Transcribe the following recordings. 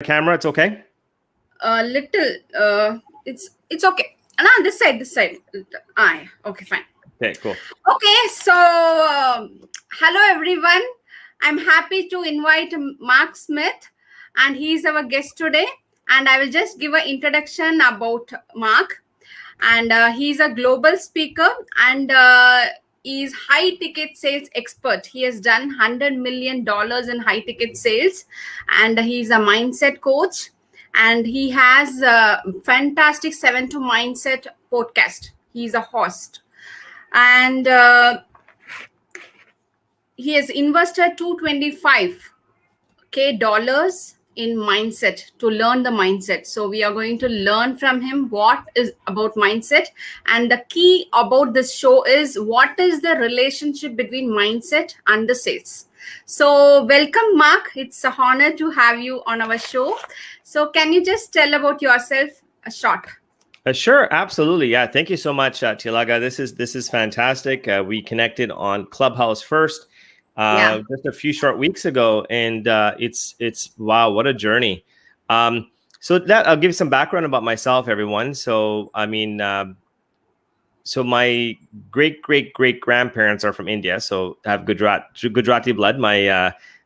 Camera, it's okay? Little. It's okay. No, this side. Okay, fine. Okay, cool. Okay, so hello everyone. I'm happy to invite Mark Smith, and he's our guest today. And I will just give an introduction about Mark. And he's a global speaker, and he's high ticket sales expert. He has done $100 million in high ticket sales, and he's a mindset coach, and he has a fantastic 7 to Mindset podcast. He's a host, and he has invested 225K dollars in mindset to learn the mindset. So we are going to learn from him what is about mindset, and the key about this show is what is the relationship between mindset and the sales. So welcome, Mark. It's an honor to have you on our show. So can you just tell about yourself a short? Sure, absolutely. Yeah, thank you so much, Thilaga. This is fantastic. We connected on Clubhouse first, just a few short weeks ago, and it's wow, what a journey. So that I'll give you some background about myself, everyone. So so my great grandparents are from India, so I have Gujarati blood.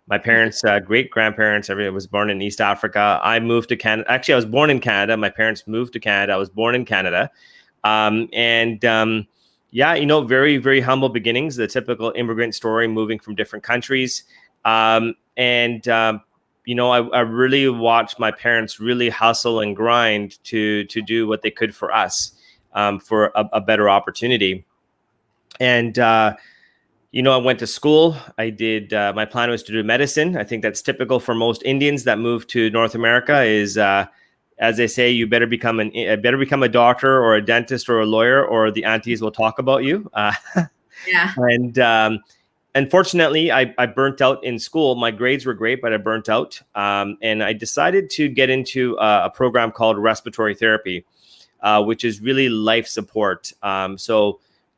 My parents, great grandparents, everyone was born in East Africa. I moved to Canada. Actually, I was born in Canada. My parents moved to Canada. I was born in Canada. Yeah, very, very humble beginnings, the typical immigrant story, moving from different countries. I really watched my parents really hustle and grind to do what they could for us, for a better opportunity. And, I went to school. I did, my plan was to do medicine. I think that's typical for most Indians that move to North America is, as they say, you better become a doctor or a dentist or a lawyer, or the aunties will talk about you. Yeah. And unfortunately, I burnt out in school. My grades were great, but I burnt out. And I decided to get into a program called respiratory therapy, which is really life support.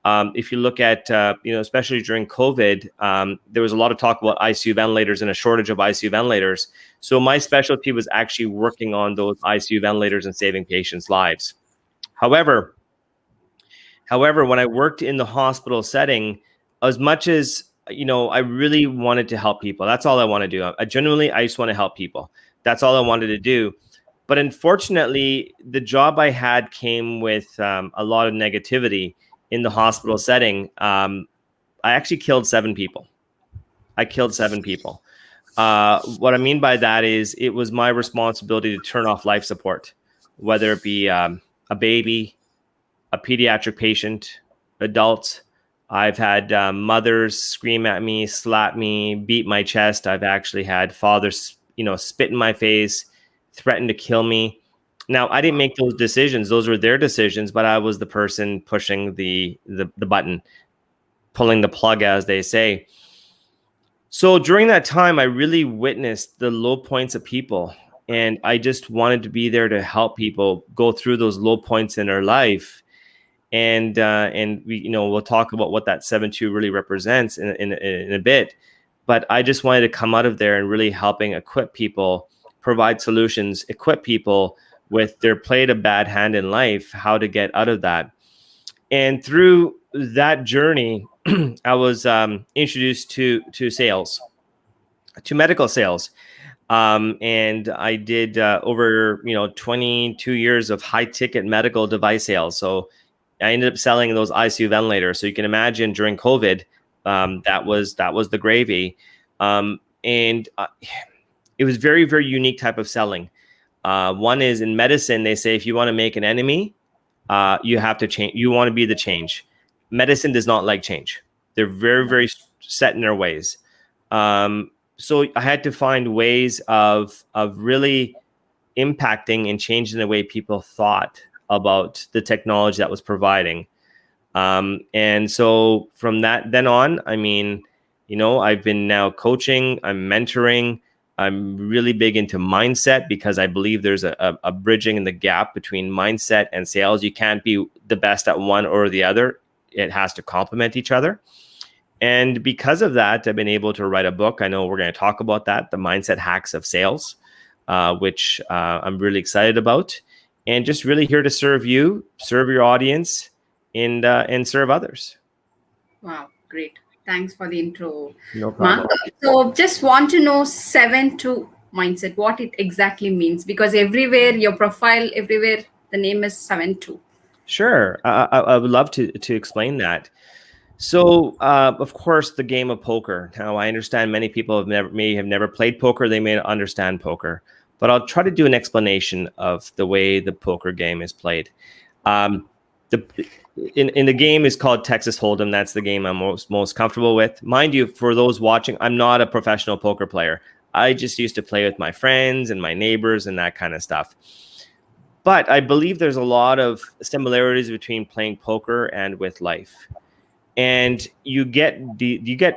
If you look at, especially during COVID, there was a lot of talk about ICU ventilators and a shortage of ICU ventilators. So my specialty was actually working on those ICU ventilators and saving patients' lives. However, when I worked in the hospital setting, as much as, I really wanted to help people. That's all I want to do. I just want to help people. That's all I wanted to do. But unfortunately, the job I had came with a lot of negativity. In the hospital setting, I actually killed 7 people. I killed 7 people. What I mean by that is it was my responsibility to turn off life support, whether it be a baby, a pediatric patient, adults. I've had mothers scream at me, slap me, beat my chest. I've actually had fathers, spit in my face, threaten to kill me. Now, I didn't make those decisions. Those were their decisions, but I was the person pushing the button, pulling the plug, as they say. So during that time, I really witnessed the low points of people, and I just wanted to be there to help people go through those low points in their life. And we, we'll talk about what that 7-2 really represents in a bit. But I just wanted to come out of there and really helping equip people, provide solutions, equip people with their played a bad hand in life, how to get out of that. And through that journey, I was introduced to sales, to medical sales. And I did over 22 years of high ticket medical device sales. So I ended up selling those ICU ventilators. So you can imagine during COVID, that was the gravy. It was very, very unique type of selling. One is in medicine, they say if you want to make an enemy, you have to change. You want to be the change. Medicine does not like change. They're very, very set in their ways. So I had to find ways of really impacting and changing the way people thought about the technology that was providing. And so from that then on, I've been now coaching, I'm mentoring. I'm really big into mindset because I believe there's a bridging in the gap between mindset and sales. You can't be the best at one or the other. It has to complement each other. And because of that, I've been able to write a book. I know we're going to talk about that, The Mindset Hacks of Sales. which I'm really excited about, and just really here to serve you, serve your audience, and serve others. Wow, great. Thanks for the intro, No Mark. problem. So just want to know 7-2 mindset, what it exactly means, because everywhere, your profile, everywhere, the name is 7-2. Sure, I would love to explain that. So, of course, the game of poker. Now, I understand many people may have never played poker. They may not understand poker, but I'll try to do an explanation of the way the poker game is played. Um, the in the game is called Texas Hold'em. That's the game I'm most comfortable with. Mind you, for those watching, I'm not a professional poker player. I just used to play with my friends and my neighbors and that kind of stuff. But I believe there's a lot of similarities between playing poker and with life. And you get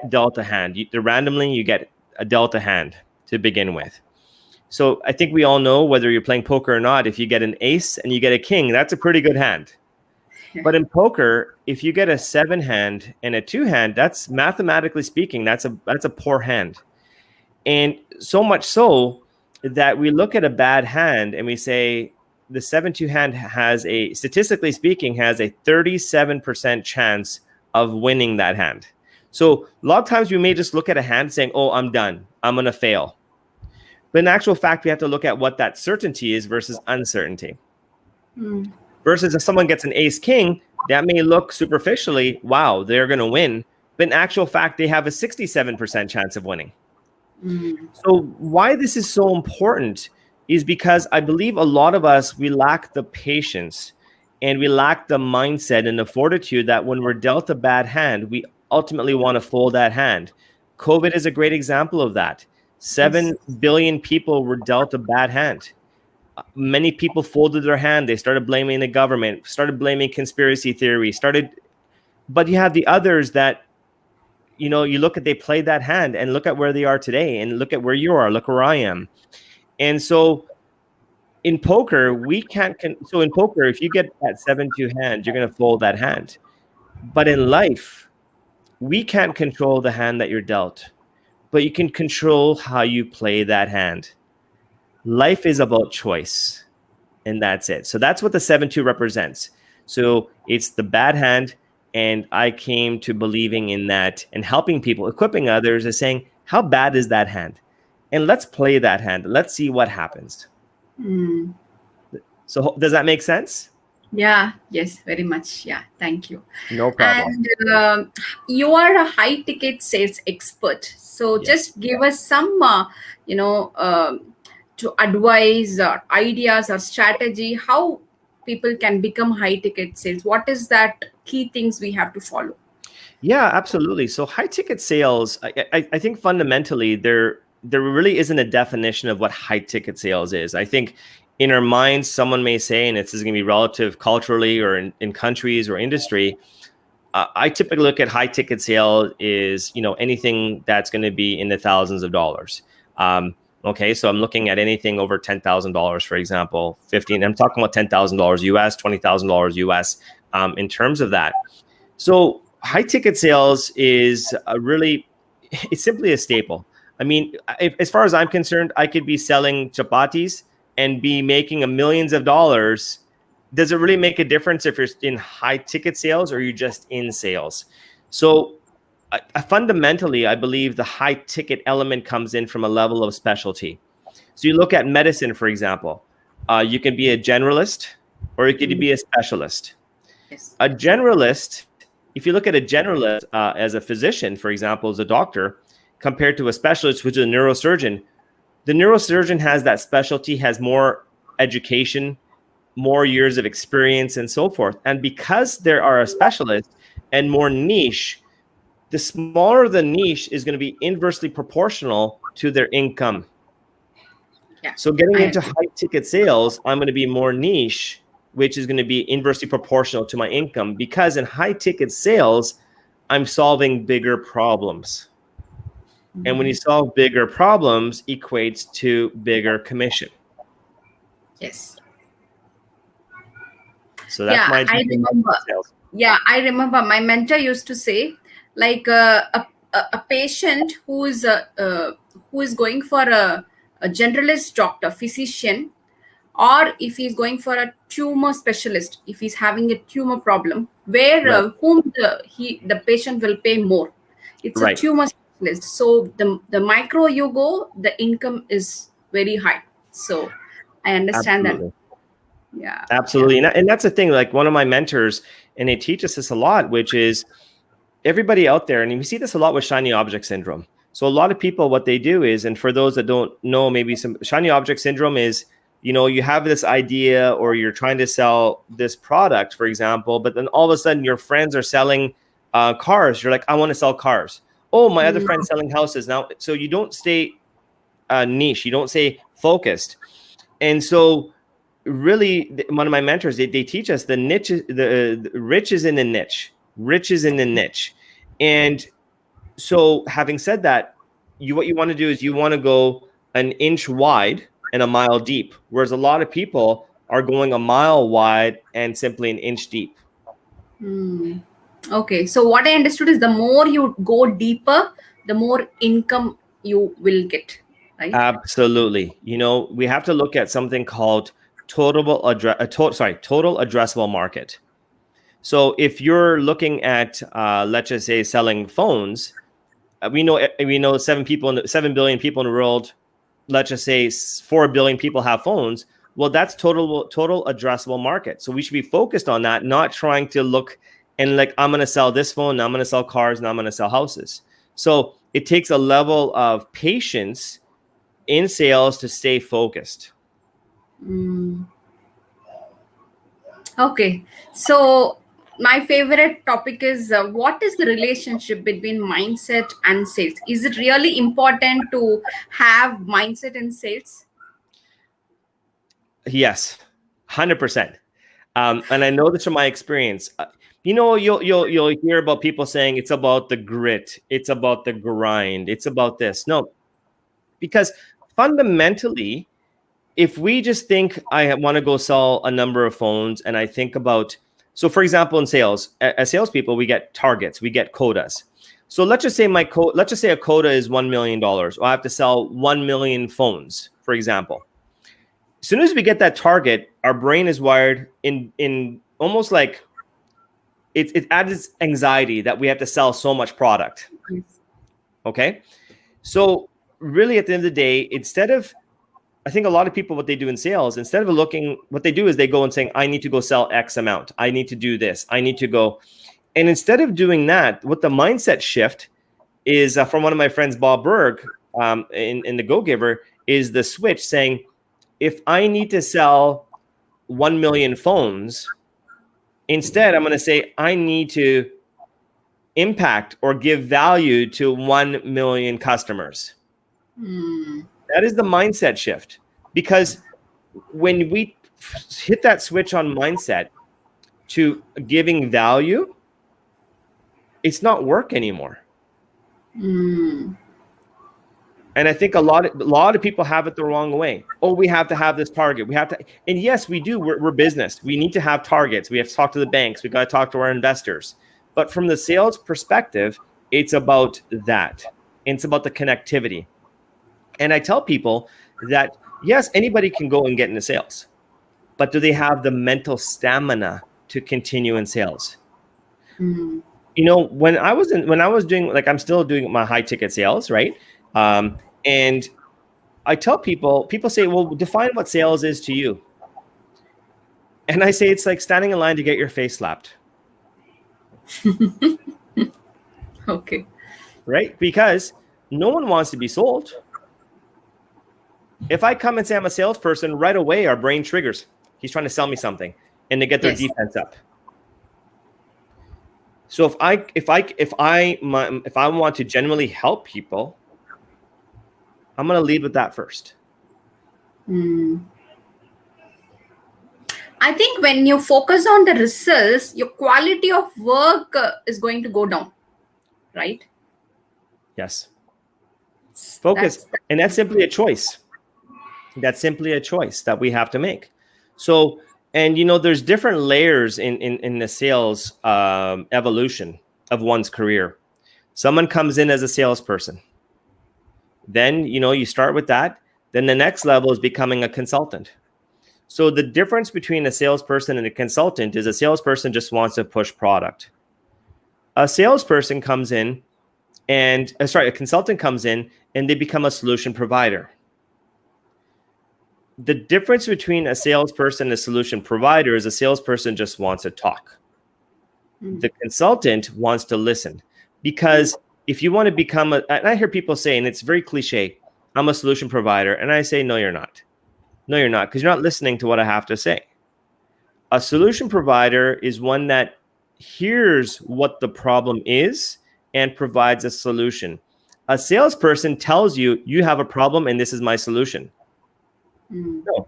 dealt a hand. Randomly, you get a dealt a hand to begin with. So I think we all know, whether you're playing poker or not, if you get an ace and you get a king, that's a pretty good hand. But in poker, if you get a 7 hand and a 2 hand, that's, mathematically speaking, that's a poor hand. And so much so that we look at a bad hand and we say the 7-2 hand statistically speaking, has a 37% chance of winning that hand. So a lot of times we may just look at a hand saying, oh, I'm done, I'm going to fail. But in actual fact, we have to look at what that certainty is versus uncertainty. Versus if someone gets an ace king, that may look superficially, wow, they're going to win. But in actual fact, they have a 67% chance of winning. So why this is so important is because I believe a lot of us, we lack the patience and we lack the mindset and the fortitude that when we're dealt a bad hand, we ultimately want to fold that hand. COVID is a great example of that. 7 billion people were dealt a bad hand. Many people folded their hand. They started blaming the government, started blaming conspiracy theory, but you have the others that, you look at, they played that hand and look at where they are today and look at where you are, look where I am. And so in poker, in poker, if you get that 7-2 hand, you're going to fold that hand. But in life, we can't control the hand that you're dealt, but you can control how you play that hand. Life is about choice, and that's it. So that's what the 7-2 represents. So it's the bad hand, and I came to believing in that and helping people, equipping others, as saying, how bad is that hand? And let's play that hand. Let's see what happens. So does that make sense? Yeah, yes, very much. Yeah, thank you. No problem. And you are a high ticket sales expert. So just give us some, to advise or ideas or strategy, how people can become high ticket sales. What is that key things we have to follow? Yeah, absolutely. So high ticket sales, I think fundamentally there really isn't a definition of what high ticket sales is. I think in our minds, someone may say, and this is going to be relative culturally or in countries or industry, I typically look at high ticket sale is, anything that's going to be in the thousands of dollars. Okay, so I'm looking at anything over $10,000, for example, 15. I'm talking about $10,000 US, $20,000 US in terms of that. So high ticket sales is it's simply a staple. I mean, as far as I'm concerned, I could be selling chapatis and be making millions of dollars. Does it really make a difference if you're in high ticket sales or you're just in sales? So fundamentally, I believe the high ticket element comes in from a level of specialty. So you look at medicine, for example, you can be a generalist or you could be a specialist. Yes. A generalist, if you look at a generalist as a physician, for example, as a doctor, compared to a specialist, which is a neurosurgeon, the neurosurgeon has that specialty, has more education, more years of experience, and so forth. And because there are a specialist and more niche, the smaller the niche is going to be inversely proportional to their income. Yeah. So getting into high ticket sales, I'm going to be more niche, which is going to be inversely proportional to my income, because in high ticket sales, I'm solving bigger problems. And when you solve bigger problems, equates to bigger commission. Yes. So that's my I remember. sales. Yeah, I remember my mentor used to say, like a patient who is going for a a generalist doctor, physician, or if he's going for a tumor specialist, if he's having a tumor problem, where Right. whom the patient will pay more. It's a Right. tumor specialist. So the micro you go, the income is very high. So I understand that. Absolutely. Yeah. Absolutely. And that's the thing, like one of my mentors, and they teach us this a lot, which is everybody out there, and we see this a lot with shiny object syndrome. So a lot of people, what they do is, and for those that don't know, maybe some shiny object syndrome is, you have this idea or you're trying to sell this product, for example, but then all of a sudden your friends are selling cars. You're like, I want to sell cars. Oh, my other friend's selling houses now. So you don't stay niche. You don't stay focused. And so really one of my mentors, they teach us the niche, the rich is in the niche. Rich is in the niche. And so having said that, what you want to do is you want to go an inch wide and a mile deep, whereas a lot of people are going a mile wide and simply an inch deep. Okay, so what I understood is the more you go deeper, the more income you will get, right? Absolutely. We have to look at something called total addressable market. So if you're looking at, let's just say, selling phones, we know 7 billion people in the world. Let's just say 4 billion people have phones. Well, that's total addressable market. So we should be focused on that, not trying to look and like, I'm going to sell this phone, now I'm going to sell cars, now I'm going to sell houses. So it takes a level of patience in sales to stay focused. Okay, so my favorite topic is what is the relationship between mindset and sales? Is it really important to have mindset in sales? Yes, 100%. And I know this from my experience. You'll hear about people saying it's about the grit, it's about the grind, it's about this. No, because fundamentally, if we just think I want to go sell a number of phones, and I think about, so for example, in sales, as salespeople, we get targets, we get quotas. So let's just say a quota is $1 million. Or I have to sell 1 million phones, for example. As soon as we get that target, our brain is wired in almost like it adds anxiety that we have to sell so much product. Okay. So really at the end of the day, I think a lot of people, what they do in sales, instead of what they do is they go and saying, I need to go sell X amount. I need to do this. I need to go. And instead of doing that, what the mindset shift is from one of my friends, Bob Berg, in the Go Giver, is the switch saying, if I need to sell 1 million phones, instead, I'm going to say, I need to impact or give value to 1 million customers. That is the mindset shift, because when we hit that switch on mindset to giving value, it's not work anymore. And I think a lot of people have it the wrong way. Oh, we have to have this target. We have to, and yes, we do. We're business. We need to have targets. We have to talk to the banks. We got to talk to our investors. But from the sales perspective, it's about that. It's about the connectivity. And I tell people that, yes, anybody can go and get into sales, but do they have the mental stamina to continue in sales? When I was doing, like, I'm still doing my high ticket sales, right? And I tell people say, well, define what sales is to you. And I say, it's like standing in line to get your face slapped. Okay. Right? Because no one wants to be sold. If I come and say I'm a salesperson, right away our brain triggers. He's trying to sell me something, and they get their defense up. So if I want to genuinely help people, I'm going to lead with that first. I think when you focus on the results, your quality of work is going to go down, right? Yes. Focus. And that's simply a choice. That's simply a choice that we have to make. So, and there's different layers in the sales evolution of one's career. Someone comes in as a salesperson. Then, you start with that. Then the next level is becoming a consultant. So the difference between a salesperson and a consultant is a salesperson just wants to push product. A salesperson comes in and, a consultant comes in and they become a solution provider. The difference between a salesperson and a solution provider is a salesperson just wants to talk. The consultant wants to listen. Because if you want to become and I hear people say, and it's very cliche, I'm a solution provider. And I say, no, you're not. No, you're not, because you're not listening to what I have to say. A solution provider is one that hears what the problem is and provides a solution. A salesperson tells you, you have a problem and this is my solution. No.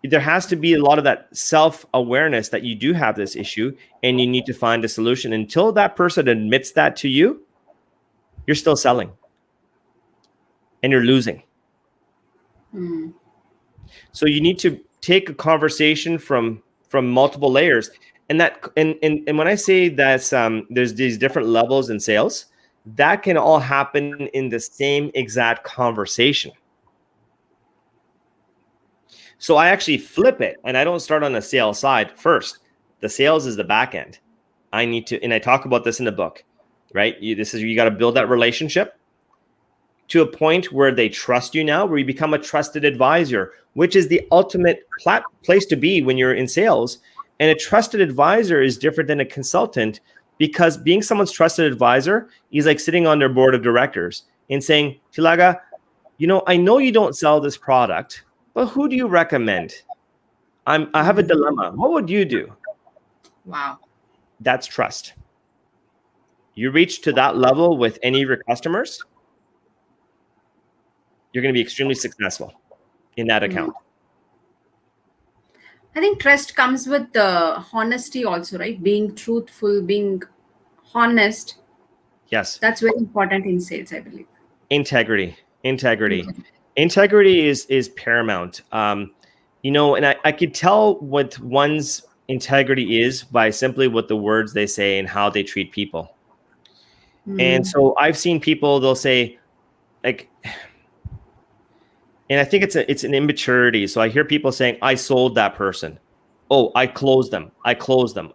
There has to be a lot of that self-awareness that you do have this issue and you need to find a solution. Until that person admits that to you, you're still selling and you're losing. So you need to take a conversation from multiple layers. And when I say that there's these different levels in sales, that can all happen in the same exact conversation. So I actually flip it and I don't start on the sales side first. The sales is the back end. I need to, and I talk about this in the book, right? You got to build that relationship to a point where they trust you now, where you become a trusted advisor, which is the ultimate place to be when you're in sales. And a trusted advisor is different than a consultant, because being someone's trusted advisor is like sitting on their board of directors and saying, Thilaga, I know you don't sell this product, but who do you recommend? I have a dilemma. What would you do? Wow. That's trust. You reach to that level with any of your customers, you're going to be extremely successful in that account. I think trust comes with the honesty also, right? Being truthful, being honest. Yes. That's very important in sales, I believe. Integrity is paramount. And I could tell what one's integrity is by simply what the words they say and how they treat people. And so I've seen people, they'll say, like, and I think it's an immaturity. So I hear people saying, I sold that person. Oh, I closed them. I closed them.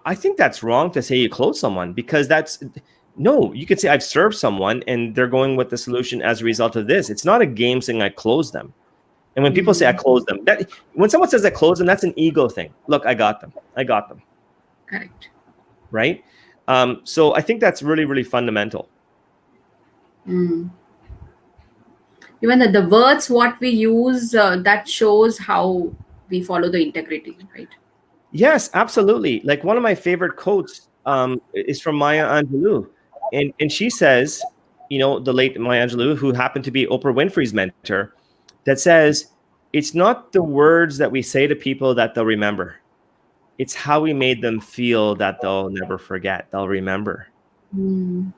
I think that's wrong to say you close someone, because you could say I've served someone and they're going with the solution as a result of this. It's not a game saying I closed them. And when people say I closed them, when someone says I closed them, that's an ego thing. Look, I got them. Correct. Right? So I think that's really, really fundamental. Even the words what we use, that shows how we follow the integrity, right? Yes, absolutely. Like one of my favorite quotes is from Maya Angelou. And she says, the late Maya Angelou, who happened to be Oprah Winfrey's mentor, that says, it's not the words that we say to people that they'll remember. It's how we made them feel that they'll never forget, they'll remember. And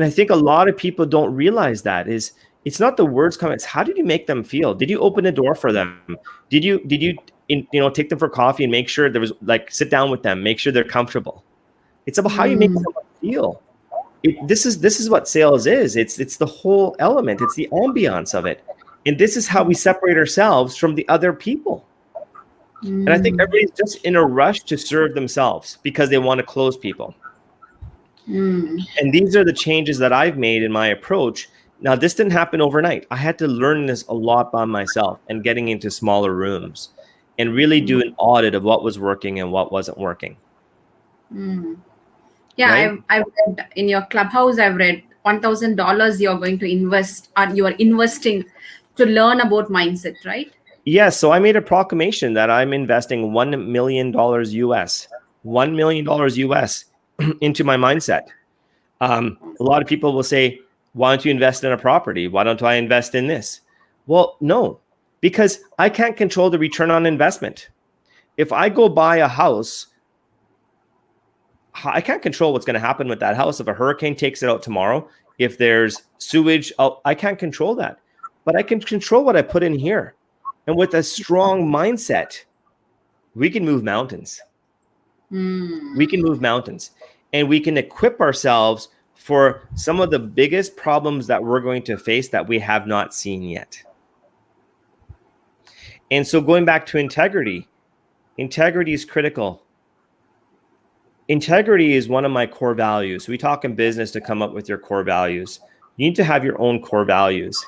I think a lot of people don't realize that it's not the words coming, it's how did you make them feel? Did you open the door for them? Did you take them for coffee and make sure there was, like, sit down with them, make sure they're comfortable? It's about how you make someone feel. This is what sales is. It's the whole element. It's the ambiance of it. And this is how we separate ourselves from the other people. And I think everybody's just in a rush to serve themselves because they want to close people. And these are the changes that I've made in my approach. Now, this didn't happen overnight. I had to learn this a lot by myself and getting into smaller rooms and really do an audit of what was working and what wasn't working. Yeah, Right? I've read in your clubhouse, I've read $1,000 you're going to invest, or you are investing to learn about mindset, right? Yes. So I made a proclamation that I'm investing $1 million US, $1 million US into my mindset. A lot of people will say, why don't you invest in a property? Why don't I invest in this? Well, no, because I can't control the return on investment. If I go buy a house, I can't control what's going to happen with that house. If a hurricane takes it out tomorrow, if there's sewage, I can't control that. But I can control what I put in here. And with a strong mindset, we can move mountains. We can move mountains. And we can equip ourselves for some of the biggest problems that we're going to face that we have not seen yet. And so going back to integrity is critical. Integrity is one of my core values. We talk in business to come up with your core values. You need to have your own core values.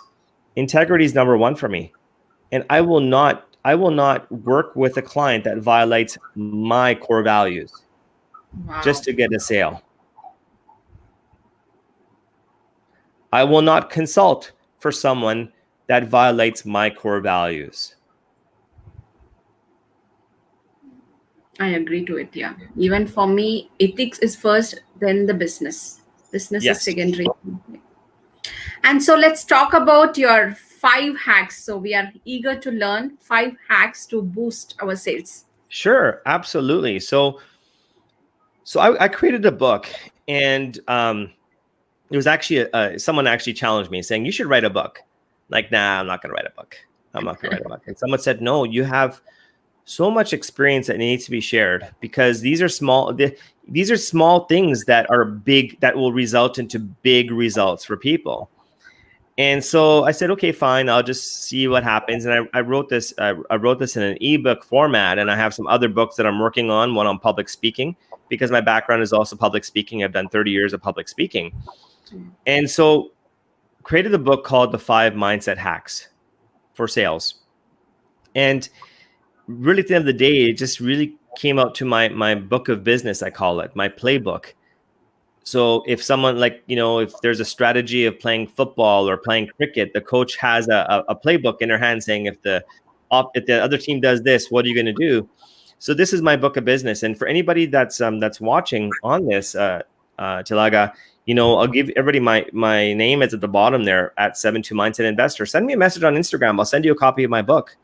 Integrity is number one for me. And I will not work with a client that violates my core values just to get a sale. I will not consult for someone that violates my core values. I agree to it. Yeah. Even for me, ethics is first, then the business. Business is secondary. And so let's talk about your 5 hacks. So we are eager to learn 5 hacks to boost our sales. Sure, absolutely. So I created a book, and it was actually someone actually challenged me saying, you should write a book. Like, nah, I'm not going to write a book. I'm not going to write a book. And someone said, no, you have so much experience that needs to be shared, because these are small things that are big, that will result into big results for people. And so I said, okay, fine, I'll just see what happens. And I wrote this in an ebook format, and I have some other books that I'm working on, one on public speaking, because my background is also public speaking. I've done 30 years of public speaking. And so created a book called The 5 Mindset Hacks for Sales. And really, at the end of the day, it just really came out to my book of business, I call it, my playbook. So if someone, like, if there's a strategy of playing football or playing cricket, the coach has a playbook in their hand saying, if the other team does this, what are you going to do? So this is my book of business. And for anybody that's watching on this, Thilaga, I'll give everybody my name is at the bottom there at 72 Mindset Investor. Send me a message on Instagram. I'll send you a copy of my book.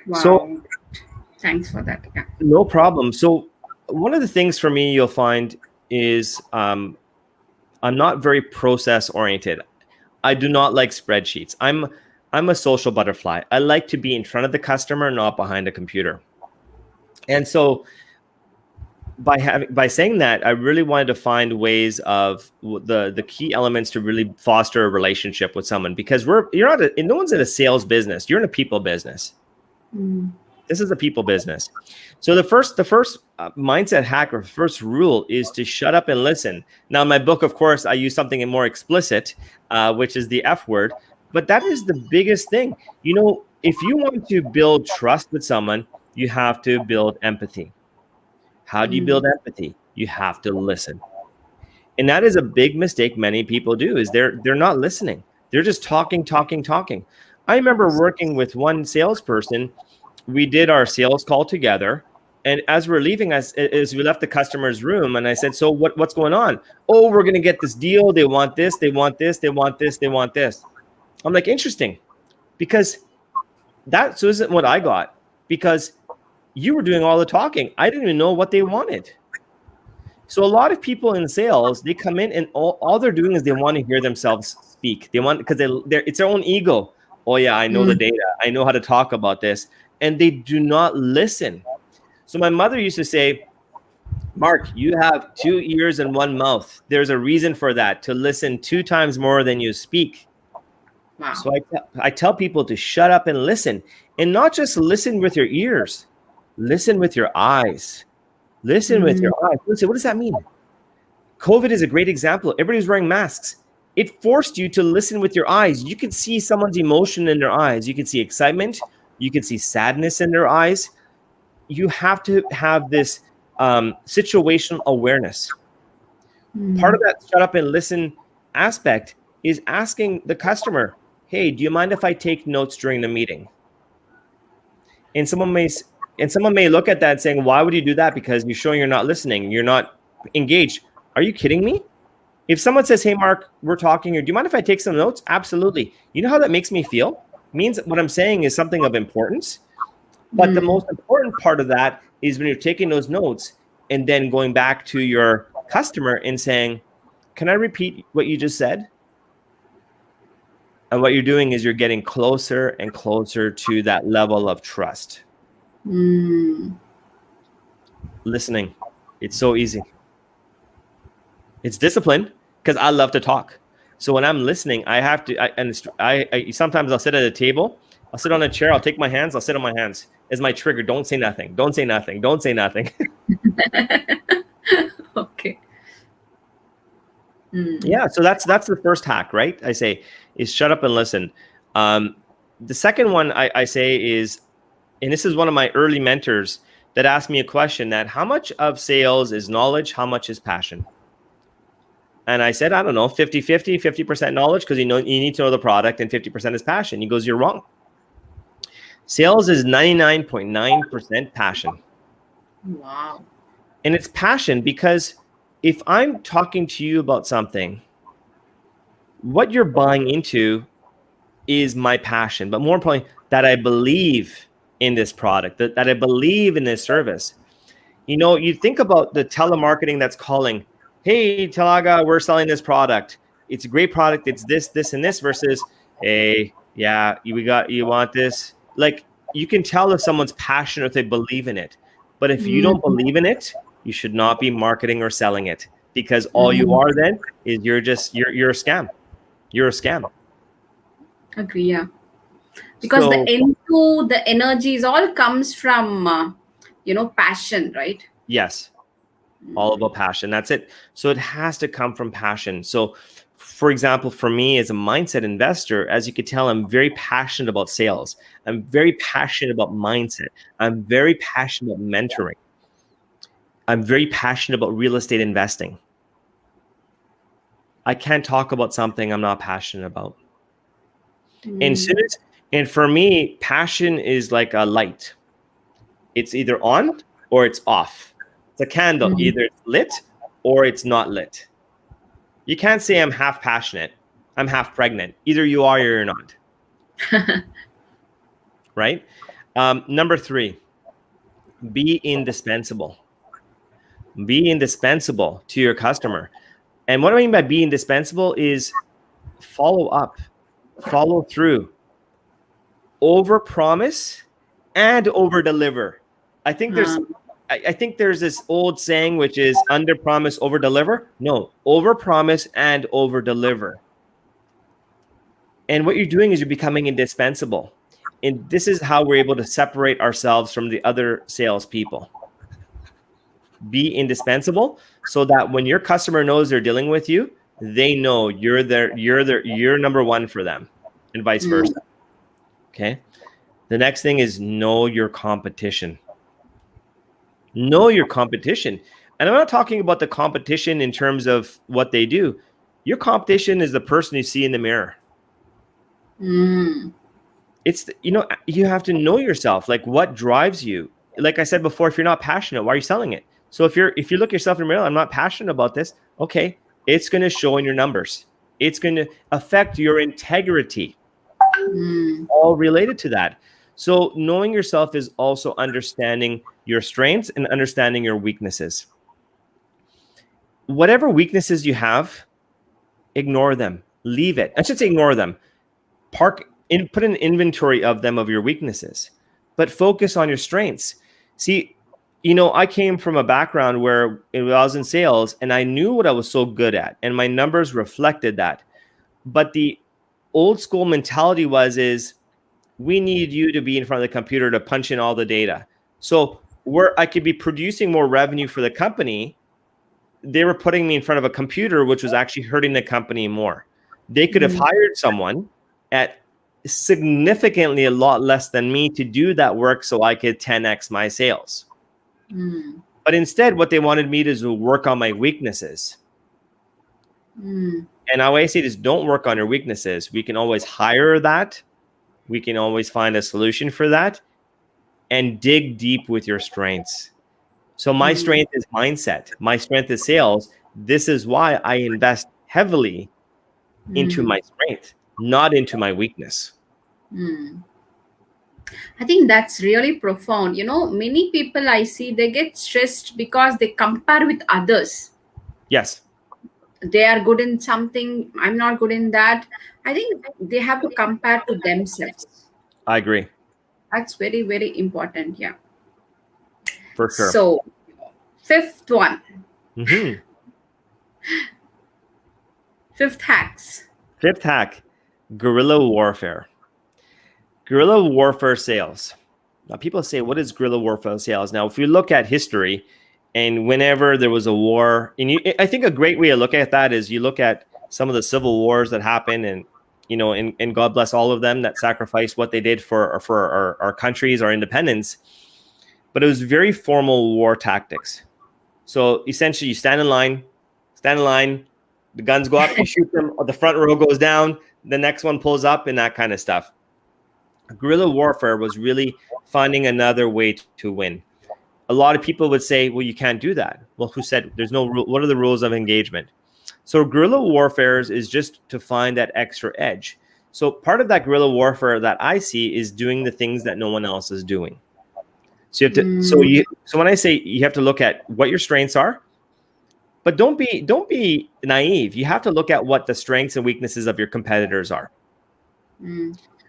Wow. So thanks for that. Yeah. No problem. So one of the things for me you'll find is I'm not very process oriented. I do not like spreadsheets. I'm a social butterfly. I like to be in front of the customer, not behind a computer. And so by saying that, I really wanted to find ways of the key elements to really foster a relationship with someone, because no one's in a sales business. You're in a people business. This is a people business. So the first mindset hack, or first rule, is to shut up and listen. Now, in my book, of course, I use something more explicit, which is the F word. But that is the biggest thing. If you want to build trust with someone, you have to build empathy. How do you build empathy? You have to listen. And that is a big mistake many people do, is they're not listening. They're just talking. I remember working with one salesperson. We did our sales call together. And as we're leaving, as we left the customer's room, and I said, so what's going on? Oh, we're going to get this deal. They want this, they want this, they want this, they want this. I'm like, interesting, because that isn't what I got, because you were doing all the talking. I didn't even know what they wanted. So a lot of people in sales, they come in and all they're doing is they want to hear themselves speak. They want, because it's their own ego. Oh yeah, I know the data. I know how to talk about this. And they do not listen. So my mother used to say, Mark, you have 2 ears and 1 mouth. There's a reason for that, to listen 2 times more than you speak. Wow. So I tell people to shut up and listen, and not just listen with your ears. Listen with your eyes. Listen with your eyes. Listen, what does that mean? COVID is a great example. Everybody's wearing masks. It forced you to listen with your eyes. You could see someone's emotion in their eyes. You could see excitement. You could see sadness in their eyes. You have to have this situational awareness. Part of that shut up and listen aspect is asking the customer, hey, do you mind if I take notes during the meeting? And someone may look at that saying, why would you do that? Because you're showing you're not listening. You're not engaged. Are you kidding me? If someone says, hey, Mark, we're talking here, do you mind if I take some notes? Absolutely. You know how that makes me feel? It means what I'm saying is something of importance. But the most important part of that is when you're taking those notes and then going back to your customer and saying, can I repeat what you just said? And what you're doing is you're getting closer and closer to that level of trust. Listening. It's so easy. It's discipline, because I love to talk. So when I'm listening, I have to. I sometimes I'll sit at a table. I'll sit on a chair. I'll take my hands. I'll sit on my hands as my trigger. Don't say nothing. Don't say nothing. Don't say nothing. Okay. Yeah. So that's the first hack, right? I say is shut up and listen. The second one I say is, and this is one of my early mentors that asked me a question, that how much of sales is knowledge? How much is passion? And I said, I don't know, 50-50, 50% knowledge because you need to know the product, and 50% is passion. He goes, you're wrong. Sales is 99.9% passion. Wow. And it's passion because if I'm talking to you about something, what you're buying into is my passion, but more importantly, that I believe in this product, that I believe in this service. You know, you think about the telemarketing that's calling, hey, Thilaga, we're selling this product. It's a great product. It's this, this, and this versus, hey, yeah, you want this. Like, you can tell if someone's passionate, if they believe in it. But if you don't believe in it, you should not be marketing or selling it, because all you are then is you're a scam. You're a scam. Agree. Yeah. Because So, the energies all comes from, passion, right? yes, all about passion. That's it. So it has to come from passion. So, for example, for me as a mindset investor, as you could tell, I'm very passionate about sales. I'm very passionate about mindset. I'm very passionate about mentoring. I'm very passionate about real estate investing. I can't talk about something I'm not passionate about. And for me, passion is like a light. It's either on or it's off. It's a candle. Either it's lit or it's not lit. You can't say I'm half passionate. I'm half pregnant. Either you are or you're not. Right? Number 3, be indispensable. Be indispensable to your customer. And what I mean by be indispensable is follow up, follow through, overpromise and overdeliver. I think there's this old saying, which is underpromise, overdeliver. No, overpromise and overdeliver. And what you're doing is you're becoming indispensable. And this is how we're able to separate ourselves from the other salespeople. Be indispensable so that when your customer knows they're dealing with you, they know you're number one for them, and vice versa. Okay. The next thing is know your competition. Know your competition. And I'm not talking about the competition in terms of what they do. Your competition is the person you see in the mirror. It's, you have to know yourself, like what drives you. Like I said before, if you're not passionate, why are you selling it? So if you look yourself in the mirror, I'm not passionate about this. Okay. It's going to show in your numbers. It's going to affect your integrity. All related to that. So knowing yourself is also understanding your strengths and understanding your weaknesses. Whatever weaknesses you have, ignore them. Leave it. I should say ignore them. Put an inventory of them, of your weaknesses, but focus on your strengths. See, I came from a background where I was in sales and I knew what I was so good at, and my numbers reflected that. But the old school mentality is we need you to be in front of the computer to punch in all the data. So where I could be producing more revenue for the company, they were putting me in front of a computer, which was actually hurting the company more. They could have hired someone at significantly a lot less than me to do that work so I could 10x my sales. But instead, what they wanted me to do was work on my weaknesses. And I always say this, don't work on your weaknesses. We can always hire that. We can always find a solution for that, and dig deep with your strengths. So my strength is mindset. My strength is sales. This is why I invest heavily into my strength, not into my weakness. I think that's really profound. Many people I see, they get stressed because they compare with others. Yes. They are good in something, I'm not good in that. I think they have to compare to themselves. I agree. That's very, very important. Yeah. For sure. So, 5th one. Fifth hacks. Fifth hack, guerrilla warfare. Guerrilla warfare sales. Now, people say, what is guerrilla warfare sales? Now, if you look at history, and whenever there was a war, and I think a great way to look at that is you look at some of the civil wars that happened, and and God bless all of them that sacrificed what they did for our countries, our independence. But it was very formal war tactics. So essentially, you stand in line, the guns go up, you shoot them, the front row goes down, the next one pulls up, and that kind of stuff. Guerrilla warfare was really finding another way to win. A lot of people would say, well, you can't do that. Well, who said there's no rule? What are the rules of engagement? So guerrilla warfare is just to find that extra edge. So part of that guerrilla warfare that I see is doing the things that no one else is doing. So you have to. So when I say you have to look at what your strengths are, but don't be naive. You have to look at what the strengths and weaknesses of your competitors are.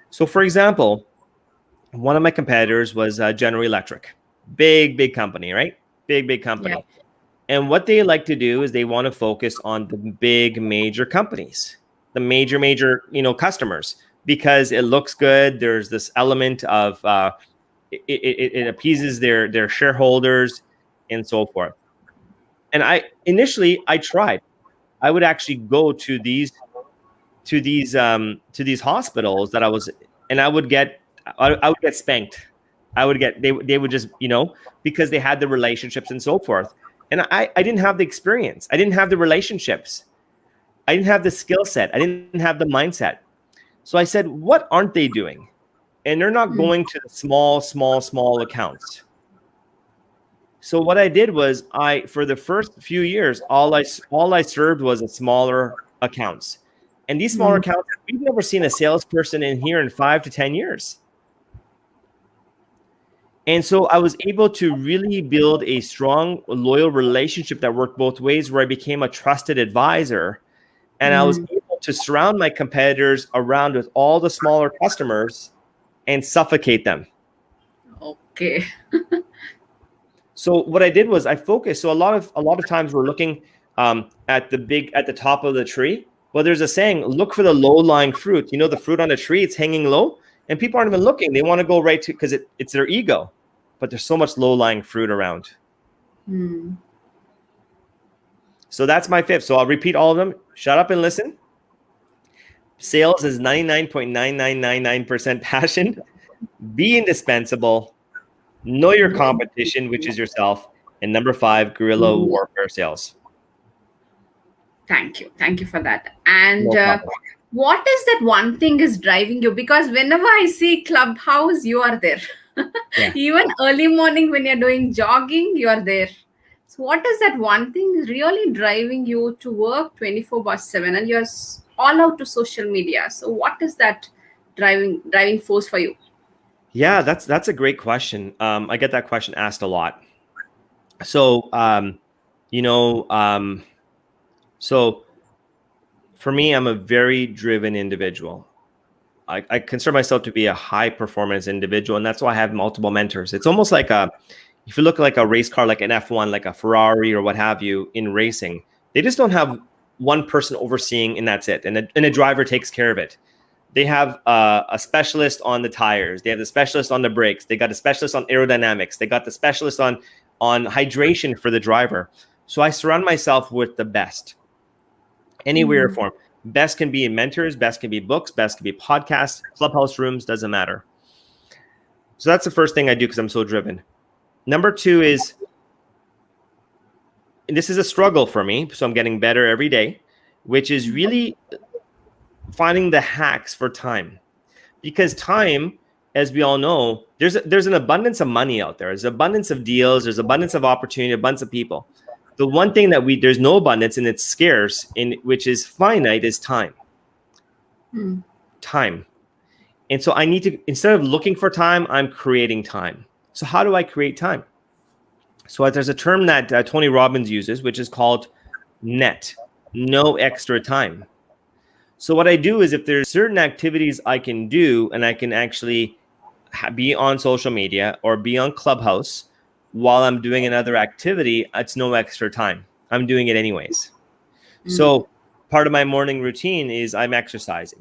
So, for example, one of my competitors was General Electric, big company, right? Big company. Yeah. And what they like to do is they want to focus on the big major companies, the major customers, because it looks good. There's this element of it appeases their shareholders and so forth. And I tried. I would actually go to these hospitals that I was, and I would get spanked. They would just, because they had the relationships and so forth. And I didn't have the experience. I didn't have the relationships. I didn't have the skill set. I didn't have the mindset. So I said, what aren't they doing? And they're not going to the small accounts. So what I did was for the first few years, all I served was a smaller accounts. And these smaller accounts, we've never seen a salesperson in here in 5 to 10 years. And so I was able to really build a strong, loyal relationship that worked both ways, where I became a trusted advisor. And I was able to surround my competitors around with all the smaller customers and suffocate them. Okay. So what I did was I focused. So a lot of times we're looking at the top of the tree. Well, there's a saying, look for the low-lying fruit. The fruit on the tree, it's hanging low, and people aren't even looking. They want to go right to, because it's their ego. But there's so much low-lying fruit around. So that's my fifth. So I'll repeat all of them. Shut up and listen. Sales is 99.9999% passion. Be indispensable. Know your competition, which is yourself. And number 5, guerrilla warfare sales. Thank you for that. And what is that one thing is driving you? Because whenever I see Clubhouse, you are there. Yeah. Even early morning when you're doing jogging, you are there. So what is that one thing really driving you to work 24/7, and you're all out to social media? So what is that driving force for you? Yeah, that's a great question. I get that question asked a lot. So, so for me, I'm a very driven individual. I consider myself to be a high performance individual, and that's why I have multiple mentors. It's almost like if you look like a race car, like an F1, like a Ferrari or what have you in racing, they just don't have one person overseeing and that's it. And a driver takes care of it. They have a specialist on the tires. They have the specialist on the brakes. They got a specialist on aerodynamics. They got the specialist on hydration for the driver. So I surround myself with the best, any way or form. Best can be in mentors, best can be books, best can be podcasts, Clubhouse rooms, doesn't matter. So that's the first thing I do because I'm so driven. Number 2 is, and this is a struggle for me, so I'm getting better every day, which is really finding the hacks for time. Because time, as we all know, there's an abundance of money out there. There's abundance of deals. There's abundance of opportunity, abundance of people. The one thing that there's no abundance and it's scarce, which is finite, is time. Time. And so I need to, instead of looking for time, I'm creating time. So how do I create time? So there's a term that Tony Robbins uses, which is called NET, no extra time. So what I do is, if there's certain activities I can do and I can actually be on social media or be on Clubhouse while I'm doing another activity, it's no extra time. I'm doing it anyways. So part of my morning routine is I'm exercising.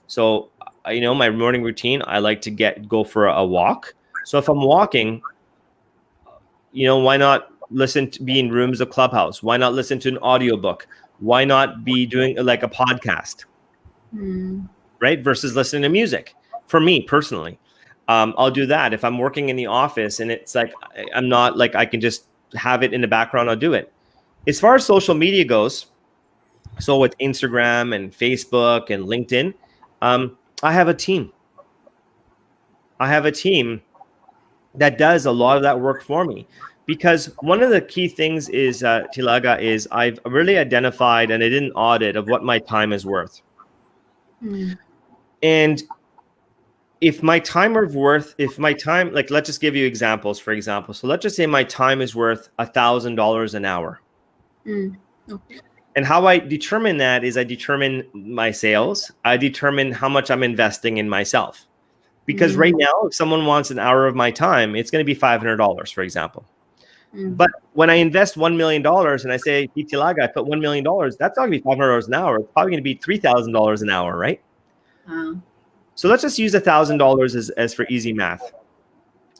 So, my morning routine, I like to go for a walk. So if I'm walking, why not be in rooms of Clubhouse? Why not listen to an audiobook? Why not be doing like a podcast, right? Versus listening to music. For me personally, I'll do that. If I'm working in the office and it's like, I'm not like, I can just have it in the background, I'll do it. As far as social media goes, so with Instagram and Facebook and LinkedIn, I have a team. I have a team that does a lot of that work for me. Because one of the key things is, Thilaga, is I've really identified and I did an audit of what my time is worth. And if my time, like, let's just give you examples, for example. So let's just say my time is worth $1,000 an hour. Okay. And how I determine that is I determine my sales. I determine how much I'm investing in myself. Because right now, if someone wants an hour of my time, it's going to be $500, for example. But when I invest $1 million and I say, Thilaga, I put $1 million, that's not going to be $500 an hour. It's probably going to be $3,000 an hour, right? So let's just use $1,000 as for easy math.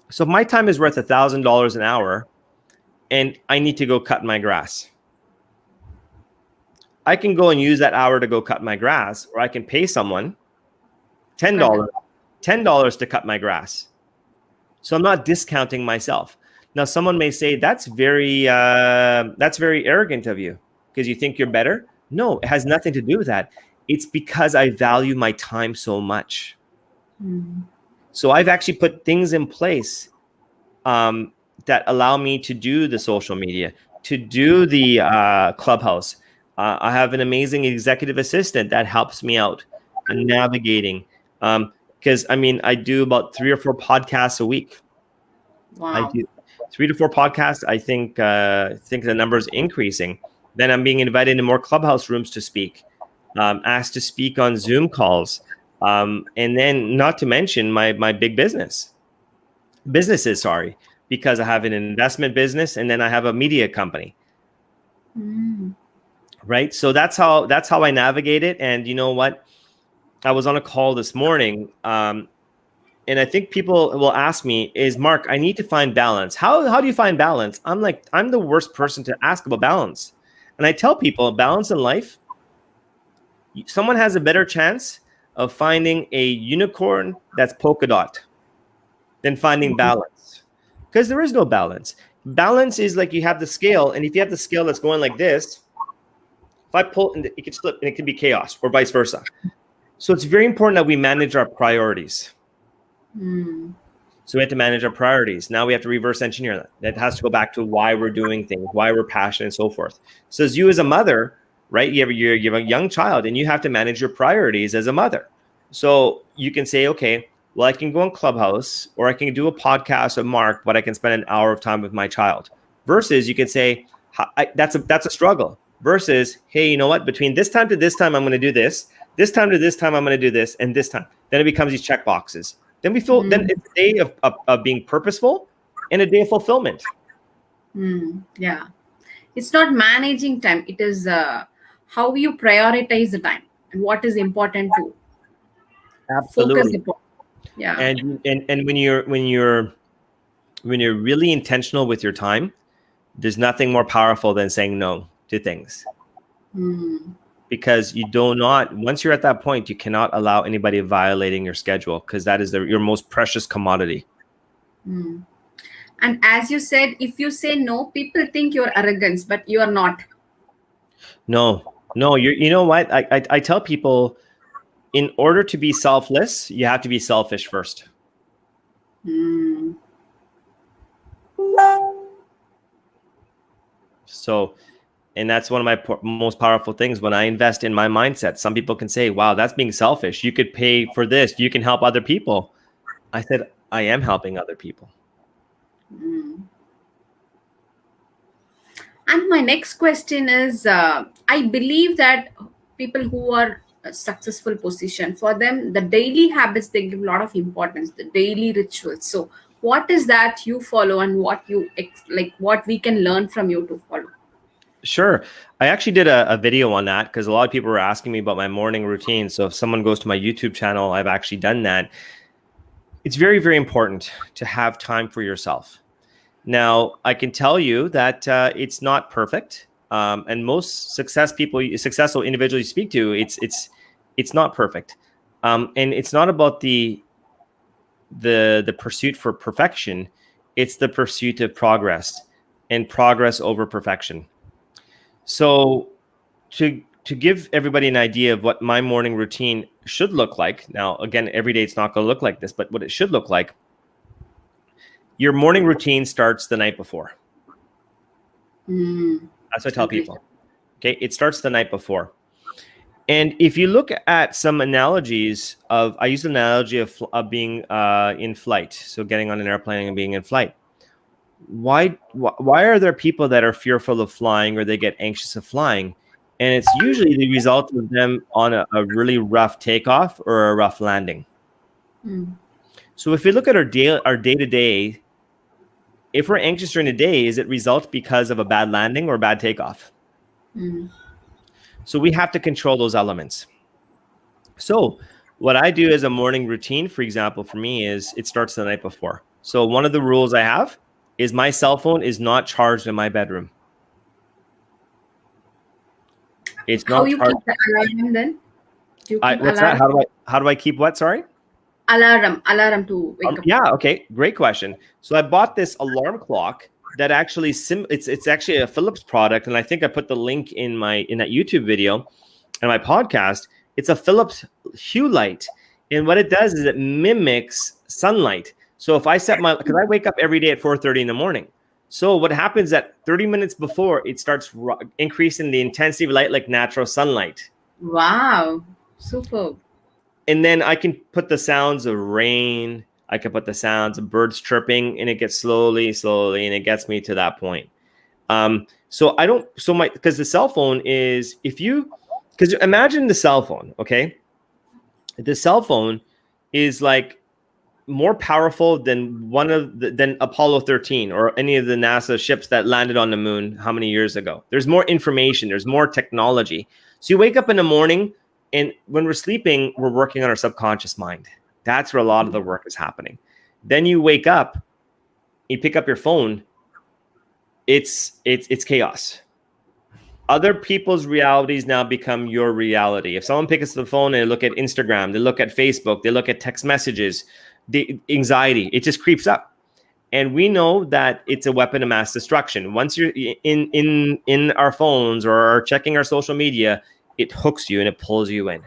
So if my time is worth $1,000 an hour and I need to go cut my grass, I can go and use that hour to go cut my grass, or I can pay someone $10 to cut my grass. So I'm not discounting myself. Now, someone may say that's very arrogant of you because you think you're better. No, it has nothing to do with that. It's because I value my time so much. So I've actually put things in place that allow me to do the social media, to do the Clubhouse. I have an amazing executive assistant that helps me out in navigating. Because I do about 3 or 4 podcasts a week. Wow. I do 3 to 4 podcasts. I think the number is increasing. Then I'm being invited into more Clubhouse rooms to speak, asked to speak on Zoom calls, and then not to mention my big businesses. Because I have an investment business and then I have a media company. Right. So that's how I navigate it. And you know what? I was on a call this morning, and I think people will ask me, is Mark, I need to find balance. How do you find balance? I'm like, I'm the worst person to ask about balance. And I tell people, balance in life, someone has a better chance of finding a unicorn that's polka dot than finding balance. Because there is no balance. Balance is like you have the scale, and if you have the scale that's going like this, if I pull, it could slip and it could be chaos, or vice versa. So it's very important that we manage our priorities. So we have to manage our priorities. Now we have to reverse engineer that. That has to go back to why we're doing things, why we're passionate, and so forth. So as you as a mother, right, you have a young child, and you have to manage your priorities as a mother. So you can say, okay, well, I can go on Clubhouse, or I can do a podcast of Mark, but I can spend an hour of time with my child. Versus you can say, that's a struggle. Versus, hey, you know what? Between this time to this time, I'm going to do this. This time to this time, I'm going to do this, and this time. Then it becomes these check boxes. Then we feel. Then it's a day of being purposeful and a day of fulfillment. Yeah, it's not managing time. It is how you prioritize the time and what is important to focus upon. Yeah, and when you're really intentional with your time, there's nothing more powerful than saying no to things. Because you do not, once you're at that point, you cannot allow anybody violating your schedule, because that is your most precious commodity. And as you said, if you say no, people think you're arrogant, but you are not. No, you know what? I tell people, in order to be selfless, you have to be selfish first. So, and that's one of my most powerful things when I invest in my mindset. Some people can say, wow, that's being selfish. You could pay for this. You can help other people. I said, I am helping other people. And my next question is, I believe that people who are a successful position, for them, the daily habits, they give a lot of importance, the daily rituals. So what is that you follow, and what you what we can learn from you to follow? Sure. I actually did a video on that because a lot of people were asking me about my morning routine. So if someone goes to my YouTube channel, I've actually done that. It's very, very important to have time for yourself. Now, I can tell you that it's not perfect, and most successful individuals you speak to, it's not perfect, and it's not about the pursuit for perfection. It's the pursuit of progress, and progress over perfection. So, to give everybody an idea of what my morning routine should look like. Now, again, every day it's not going to look like this, but what it should look like. Your morning routine starts the night before. That's what I tell people. Okay, it starts the night before. And if you look at some analogies I use the analogy of being in flight, so getting on an airplane and being in flight. Why are there people that are fearful of flying or they get anxious of flying? And it's usually the result of them on a really rough takeoff or a rough landing. So if we look at our day-to-day, if we're anxious during the day, is it result because of a bad landing or bad takeoff? So we have to control those elements. So what I do as a morning routine, for example, for me is it starts the night before. So one of the rules I have is my cell phone is not charged in my bedroom. It's not. How you keep the alarm then? What's that? How do I keep what? Sorry. Alarm to wake up. Yeah. Okay. Great question. So I bought this alarm clock that actually it's actually a Philips product, and I think I put the link in that YouTube video and my podcast. It's a Philips Hue light, and what it does is it mimics sunlight. So if I because I wake up every day at 4:30 in the morning. So what happens at 30 minutes before, it starts increasing the intensity of light like natural sunlight. Wow, superb. And then I can put the sounds of rain. I can put the sounds of birds chirping, and it gets slowly, and it gets me to that point. Because the cell phone is, because imagine the cell phone, okay? The cell phone is like more powerful than than Apollo 13 or any of the NASA ships that landed on the moon how many years ago. There's more information, there's more technology. So you wake up in the morning, and when we're sleeping, we're working on our subconscious mind. That's where a lot of the work is happening. Then you wake up, you pick up your phone, it's chaos. Other people's realities now become your reality. If someone picks up the phone and they look at Instagram, they look at Facebook, they look at text messages, the anxiety, it just creeps up. And we know that it's a weapon of mass destruction. Once you're in our phones or checking our social media, it hooks you and it pulls you in.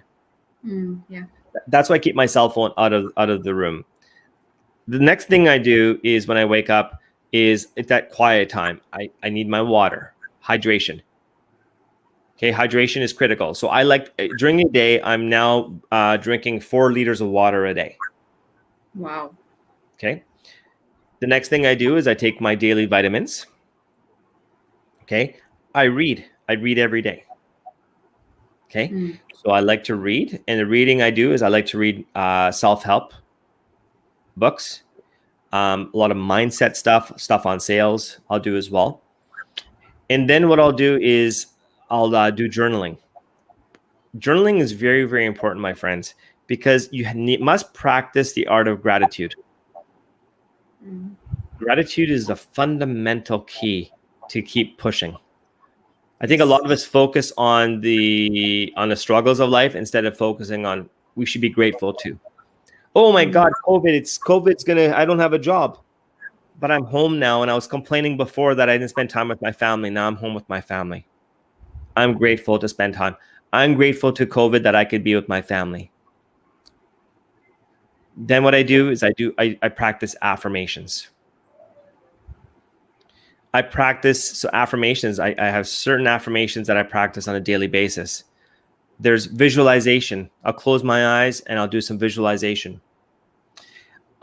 Yeah. That's why I keep my cell phone out of the room. The next thing I do is when I wake up is at that quiet time. I need my water, hydration. Okay, hydration is critical. So during the day, I'm now drinking 4 liters of water a day. Wow. Okay. The next thing I do is I take my daily vitamins. Okay. I read every day. Okay. So I like to read, and the reading I do is I like to read self-help books, a lot of mindset stuff on sales I'll do as well. And then what I'll do is I'll do journaling. Journaling is very, very important, my friends, because you must practice the art of gratitude. Gratitude is the fundamental key to keep pushing. I think a lot of us focus on the struggles of life instead of focusing on we should be grateful too. Oh my God, COVID's I don't have a job, but I'm home now, and I was complaining before that I didn't spend time with my family. Now I'm home with my family. I'm grateful to spend time. I'm grateful to COVID that I could be with my family. Then what I do is I practice affirmations. Affirmations. I have certain affirmations that I practice on a daily basis. There's visualization. I'll close my eyes and I'll do some visualization.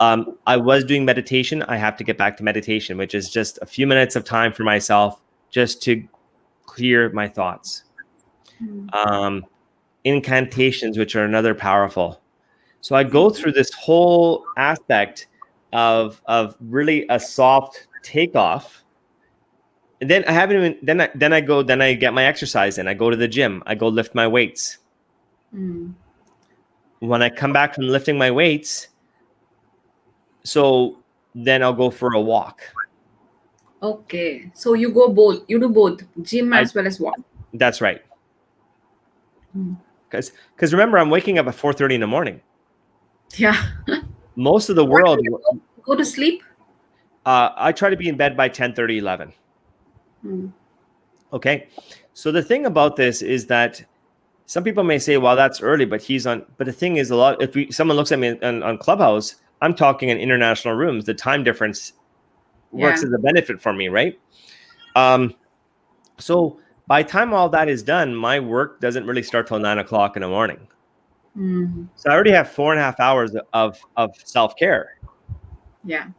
I was doing meditation. I have to get back to meditation, which is just a few minutes of time for myself just to clear my thoughts. Incantations, which are another powerful. So I go through this whole aspect of really a soft takeoff And then I haven't even then I get my exercise in. I go to the gym. I go lift my weights. Mm. When I come back from lifting my weights, so then I'll go for a walk. Okay. So you go both. You do both, gym I as well as walk. That's right. Mm. Because remember, I'm waking up at 4:30 in the morning. Yeah. Most of the What world, time you go to sleep? I try to be in bed by 10:30, 11. Mm. Okay. So the thing about this is that some people may say, well, that's early, but but the thing is if someone looks at me on Clubhouse, I'm talking in international rooms. The time difference works Yeah. as a benefit for me, right? So by the time all that is done, my work doesn't really start till 9 o'clock in the morning. Mm. So I already have 4.5 hours of self-care. Yeah.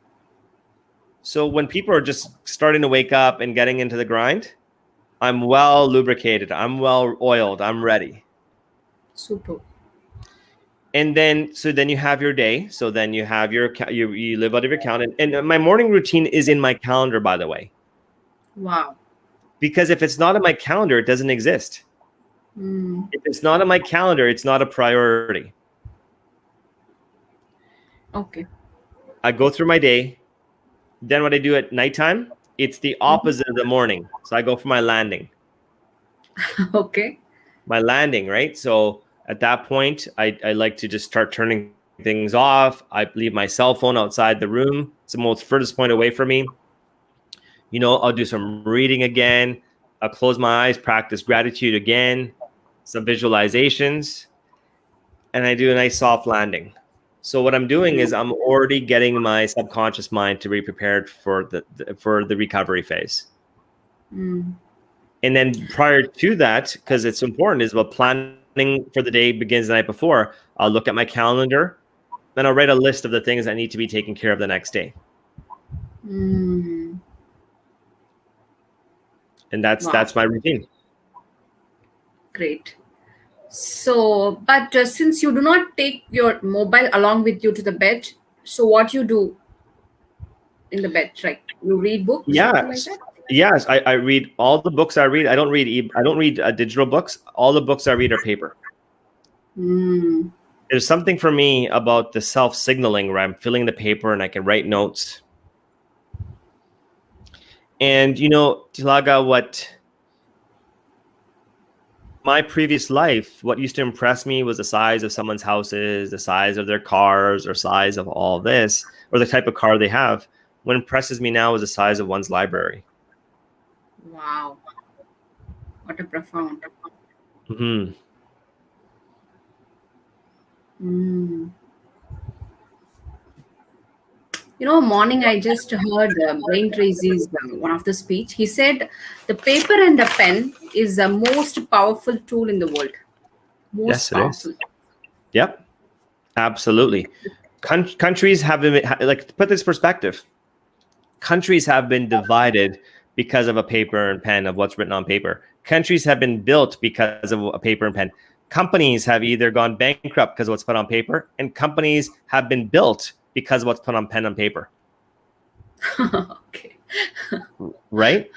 So when people are just starting to wake up and getting into the grind, I'm well lubricated. I'm well oiled. I'm ready. Super. And then you have your day. So then you have you live out of your calendar. And my morning routine is in my calendar, by the way, Wow. because if it's not in my calendar, it doesn't exist. Mm. If it's not in my calendar, it's not a priority. Okay. I go through my day. Then what I do at nighttime, it's the opposite of the morning. So I go for my landing. Okay. My landing, right? So at that point, I like to just start turning things off. I leave my cell phone outside the room. It's the most furthest point away from me. I'll do some reading again. I'll close my eyes, practice gratitude again, some visualizations, and I do a nice soft landing. So what I'm doing is I'm already getting my subconscious mind to be prepared for the recovery phase. Mm. And then prior to that, because it's important, is what planning for the day begins the night before. I'll look at my calendar, then I'll write a list of the things that need to be taken care of the next day. Mm. And that's my routine. Great. So, but since you do not take your mobile along with you to the bed, so what you do in the bed, right? You read books, something like that? Yes, I read all the books I read. I don't read digital books. All the books I read are paper. Mm. There's something for me about the self-signaling where I'm filling the paper and I can write notes. And Thilaga, what my previous life, what used to impress me was the size of someone's houses, the size of their cars, or size of all this, or the type of car they have. What impresses me now is the size of one's library. Wow. What a profound. Mm-hmm. Mm. Morning I just heard Brain Tracy's one of the speech. He said the paper and the pen is the most powerful tool in the world. Most Yes, it is. powerful. Yep, absolutely. Countries have been, like, to put this perspective, countries have been divided because of a paper and pen of what's written on paper. Countries have been built because of a paper and pen. Companies have either gone bankrupt because of what's put on paper, and companies have been built because of what's put on pen and paper. Okay. Right?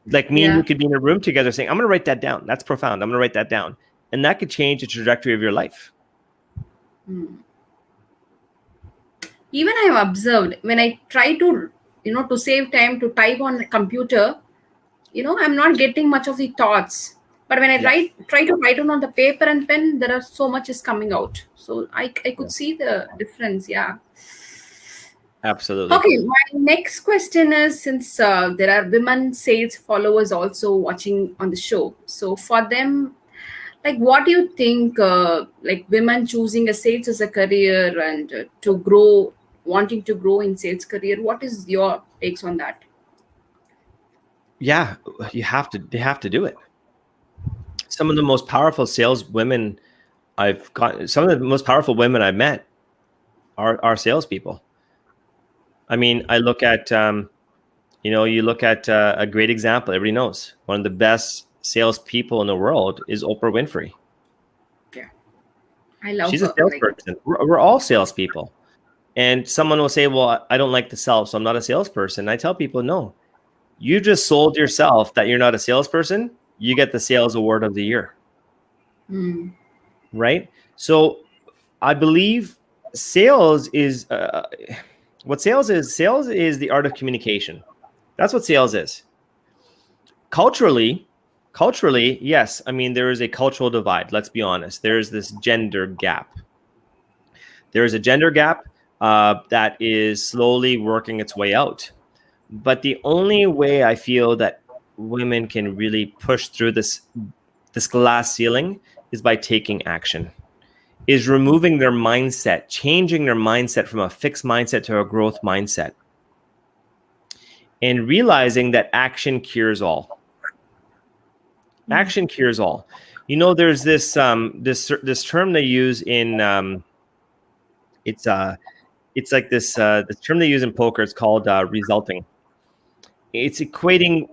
Like me and Yeah. you could be in a room together saying, I'm going to write that down. That's profound. I'm going to write that down. And that could change the trajectory of your life. Mm. Even I have observed when I try to, to save time to type on the computer, I'm not getting much of the thoughts. But when I try to write on the paper and pen, there are so much is coming out. So I could see the difference. Yeah. Absolutely. Okay. My next question is, since there are women sales followers also watching on the show, so for them, like, what do you think? Like, women choosing a sales as a career and wanting to grow in sales career. What is your takes on that? Yeah, they have to do it. Some of the most powerful some of the most powerful women I've met are salespeople. I mean, I look at, you look at a great example. Everybody knows one of the best salespeople in the world is Oprah Winfrey. Yeah, I love She's her. a salesperson. We're all salespeople. And someone will say, well, I don't like to sell, so I'm not a salesperson. I tell people, no, You just sold yourself that you're not a salesperson. You get the sales award of the year. Right? So I believe sales is what sales is. Sales is the art of communication. That's what sales is. Culturally, yes. I mean, there is a cultural divide. Let's be honest. There is this gender gap. There is a gender gap that is slowly working its way out. But the only way I feel that women can really push through this glass ceiling is by taking action. Is removing their mindset, changing their mindset from a fixed mindset to a growth mindset, and realizing that action cures all. Action cures all. You know, there's this this term they use in it's like this term they use in poker. It's called resulting. It's equating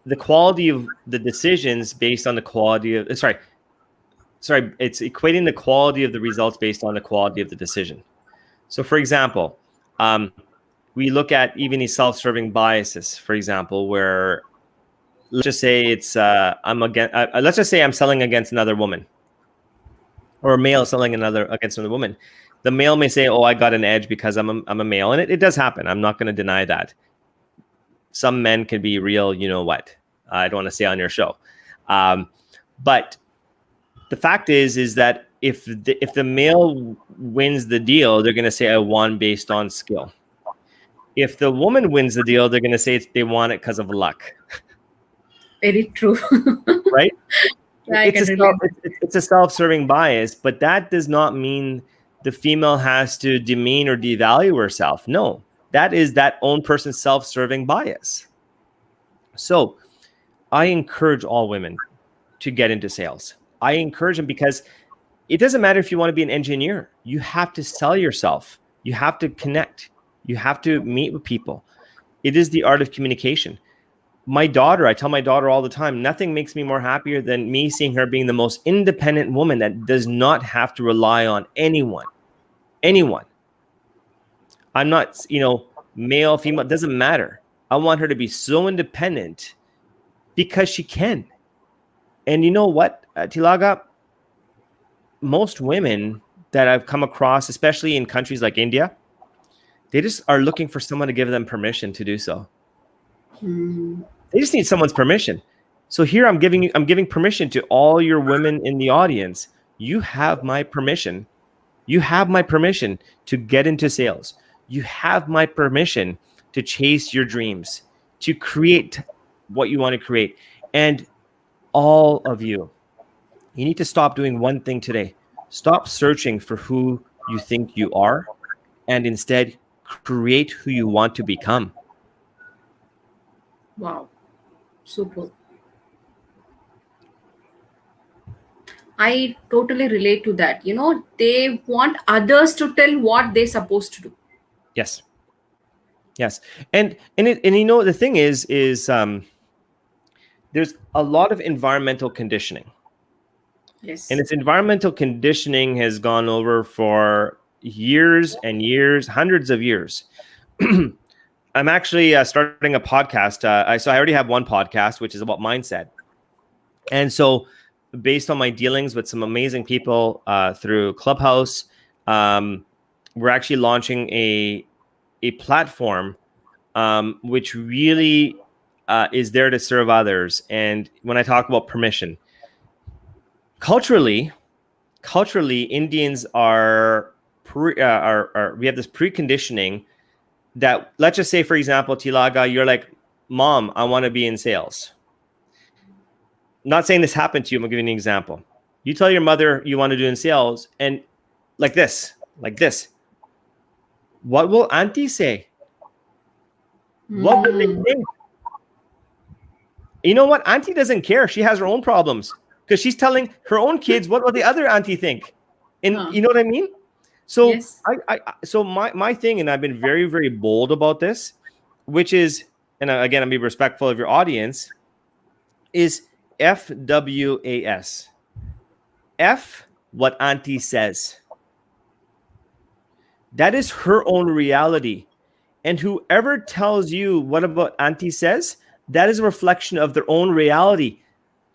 the quality of the decisions based on the quality of it's equating the quality of the results based on the quality of the decision. So, for example, we look at even these self-serving biases, for example, where let's just say it's let's just say I'm selling against another woman, or a male selling against another woman. The male may say, "Oh, I got an edge because I'm a male," and it does happen. I'm not going to deny that. Some men can be real, you know what? I don't want to say on your show, but the fact is that if the male wins the deal, they're going to say I won based on skill. If the woman wins the deal, they're going to say they won it because of luck. Very true. Right? It's a self-serving bias, but that does not mean the female has to demean or devalue herself. No, that is that own person's self-serving bias. So I encourage all women to get into sales. I encourage them because it doesn't matter if you want to be an engineer. You have to sell yourself. You have to connect. You have to meet with people. It is the art of communication. I tell my daughter all the time, nothing makes me more happier than me seeing her being the most independent woman that does not have to rely on anyone. I'm not, male, female, it doesn't matter. I want her to be so independent because she can. And you know what, Thilaga? Most women that I've come across, especially in countries like India, they just are looking for someone to give them permission to do so. They just need someone's permission. So here I'm giving permission to all your women in the audience. You have my permission. You have my permission to get into sales. You have my permission to chase your dreams, to create what you want to create. And all of you need to stop doing one thing today. Stop searching for who you think you are, and instead create who you want to become. Wow. Super. I totally relate to that. They want others to tell what they're supposed to do. Yes. And the thing is there's a lot of environmental conditioning. Yes. And its environmental conditioning has gone over for years and years, hundreds of years. I'm actually starting a podcast. So I already have one podcast, which is about mindset. And so based on my dealings with some amazing people through Clubhouse, we're actually launching a platform which really is there to serve others. And when I talk about permission, culturally, Indians we have this preconditioning that, let's just say, for example, Thilaga, you're like, Mom, I want to be in sales. Not saying this happened to you. I'm giving you an example. You tell your mother you want to do in sales, and like this. What will Auntie say? What will they think? You know what? Auntie doesn't care. She has her own problems because she's telling her own kids what will the other auntie think. And you know what I mean? So yes. So my thing, and I've been very, very bold about this, which is, and again, I'm being respectful of your audience, is FWAS. F what Auntie says. That is her own reality. And whoever tells you what about Auntie says, that is a reflection of their own reality.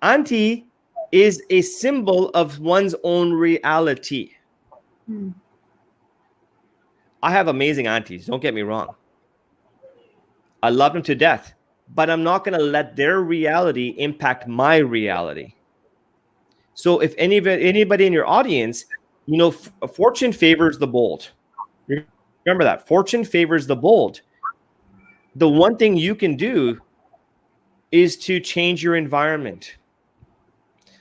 Auntie is a symbol of one's own reality. I have amazing aunties, don't get me wrong. I love them to death, but I'm not going to let their reality impact my reality. So if anybody in your audience, fortune favors the bold. Remember that. Fortune favors the bold. The one thing you can do is to change your environment.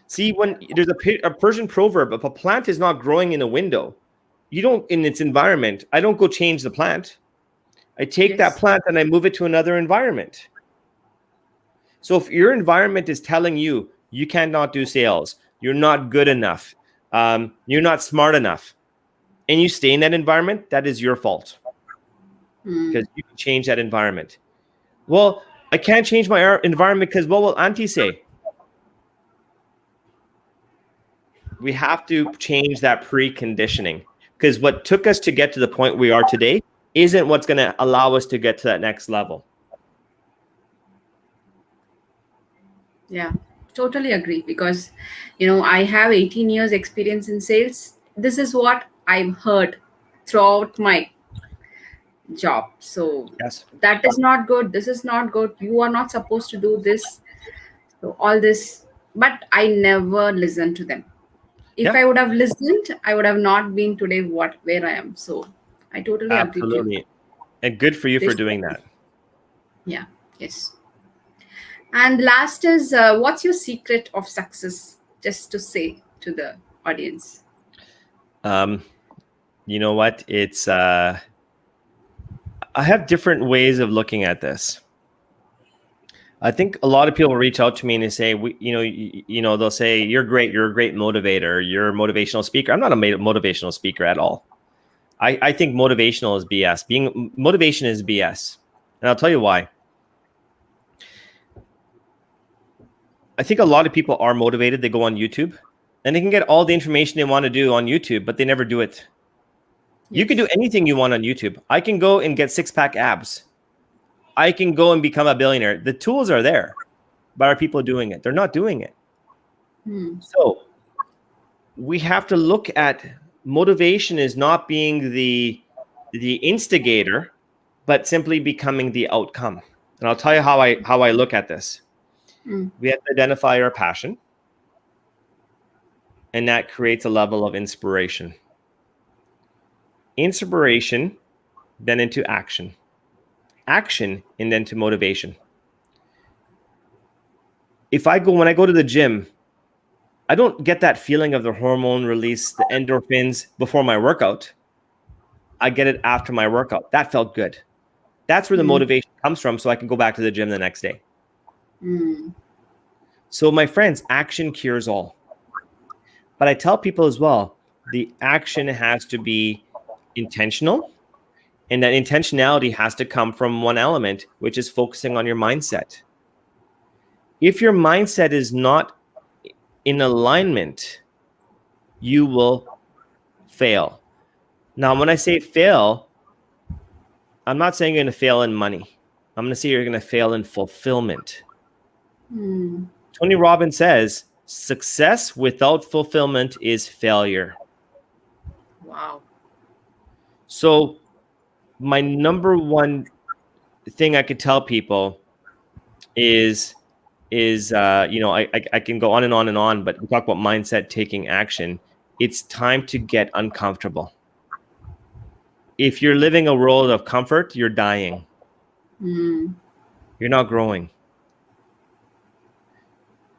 See, when there's a Persian proverb, if a plant is not growing in a window, in its environment, I don't go change the plant. I take that plant and I move it to another environment. So if your environment is telling you you cannot do sales, you're not good enough, you're not smart enough, and you stay in that environment, that is your fault. Because you can change that environment. Well, I can't change my environment because what will Auntie say? We have to change that preconditioning, because what took us to get to the point we are today isn't what's going to allow us to get to that next level. Yeah, totally agree. Because, I have 18 years experience in sales. This is what I've heard throughout my job. So that is not good. This is not good. You are not supposed to do this. So all this, but I never listened to them. If I would have listened, I would have not been today where I am. So I totally agree with you. And good for you for doing that. Yeah. Yes. And last is, what's your secret of success? Just to say to the audience. You know what? It's I have different ways of looking at this. I think a lot of people reach out to me and they say, they'll say, you're great. You're a great motivator. You're a motivational speaker. I'm not a motivational speaker at all. I think motivational is BS. Motivation is BS. And I'll tell you why. I think a lot of people are motivated. They go on YouTube and they can get all the information they want to do on YouTube, but they never do it. You can do anything you want on YouTube. I can go and get 6-pack abs. I can go and become a billionaire. The tools are there, but are people doing it? They're not doing it. So we have to look at motivation as not being the instigator, but simply becoming the outcome. And I'll tell you how I look at this. We have to identify our passion, and that creates a level of inspiration. Inspiration, then into action. Action, and then to motivation. When I go to the gym, I don't get that feeling of the hormone release, the endorphins before my workout. I get it after my workout. That felt good. That's where the motivation comes from, so I can go back to the gym the next day. So my friends, action cures all. But I tell people as well, the action has to be intentional, and that intentionality has to come from one element, which is focusing on your mindset. If your mindset is not in alignment, you will fail. Now, when I say fail, I'm not saying you're going to fail in money. I'm going to say you're going to fail in fulfillment. Tony Robbins says, success without fulfillment is failure. Wow. So my number one thing I could tell people is I can go on and on and on, but we talk about mindset, taking action. It's time to get uncomfortable. If you're living a world of comfort, you're dying. You're not growing.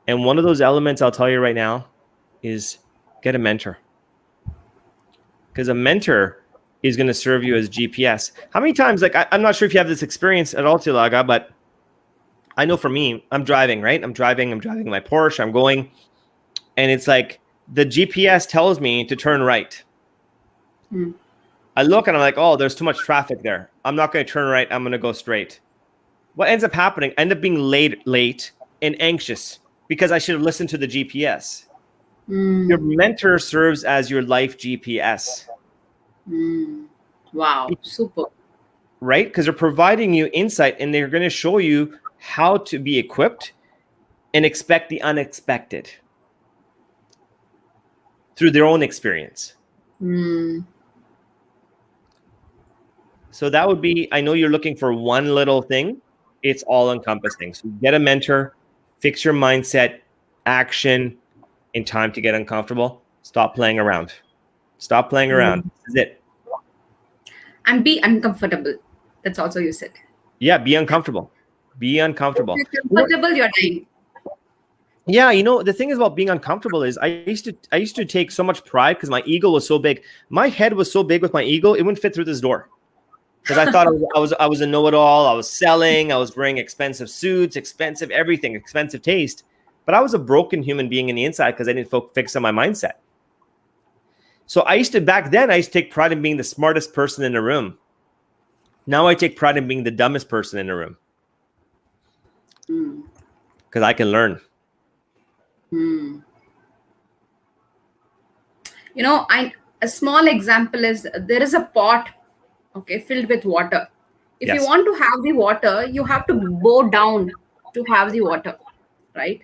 And one of those elements I'll tell you right now is get a mentor. Because a mentor is going to serve you as GPS. How many times, I'm not sure if you have this experience at all, Thilaga, but I know for me, I'm driving, right? I'm driving my Porsche, I'm going, and it's like the GPS tells me to turn right. I look and I'm like, oh, there's too much traffic there. I'm not going to turn right. I'm going to go straight. What ends up happening? I end up being late and anxious because I should have listened to the GPS. Your mentor serves as your life GPS. Wow, super. right? Because they're providing you insight and they're going to show you how to be equipped and expect the unexpected through their own experience. So that would be, I know you're looking for one little thing. It's all encompassing. So get a mentor, fix your mindset, action, and time to get uncomfortable. Stop playing around. Stop playing around. This is it. And be uncomfortable. That's also you said. Yeah, be uncomfortable. Be uncomfortable. If you're comfortable, you're dying. Yeah, the thing is about being uncomfortable is I used to take so much pride because my ego was so big. My head was so big with my ego, it wouldn't fit through this door. Because I thought I was a know-it-all. I was selling. I was wearing expensive suits, expensive everything, expensive taste. But I was a broken human being in the inside because I didn't fix on my mindset. So back then, I used to take pride in being the smartest person in the room. Now I take pride in being the dumbest person in the room. Because I can learn. A small example is there is a pot, filled with water. If Yes. you want to have the water, you have to bow down to have the water, right?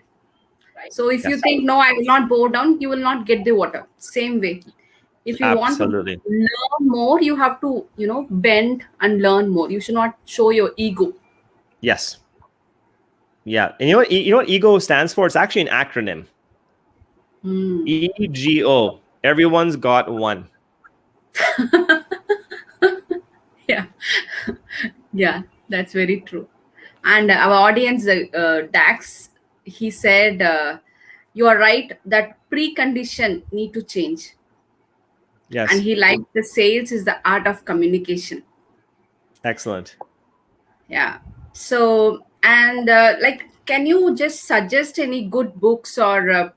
So if you Yes. think, no, I will not bow down, you will not get the water. Same way. If you Absolutely. want to learn more, you have to, bend and learn more. You should not show your ego. Yes. Yeah. And you know what ego stands for? It's actually an acronym. EGO. Everyone's got one. Yeah, that's very true. And our audience, Dax, he said, you are right that precondition need to change. Yes. And he liked the sales is the art of communication. Excellent. Yeah. So, and can you just suggest any good books or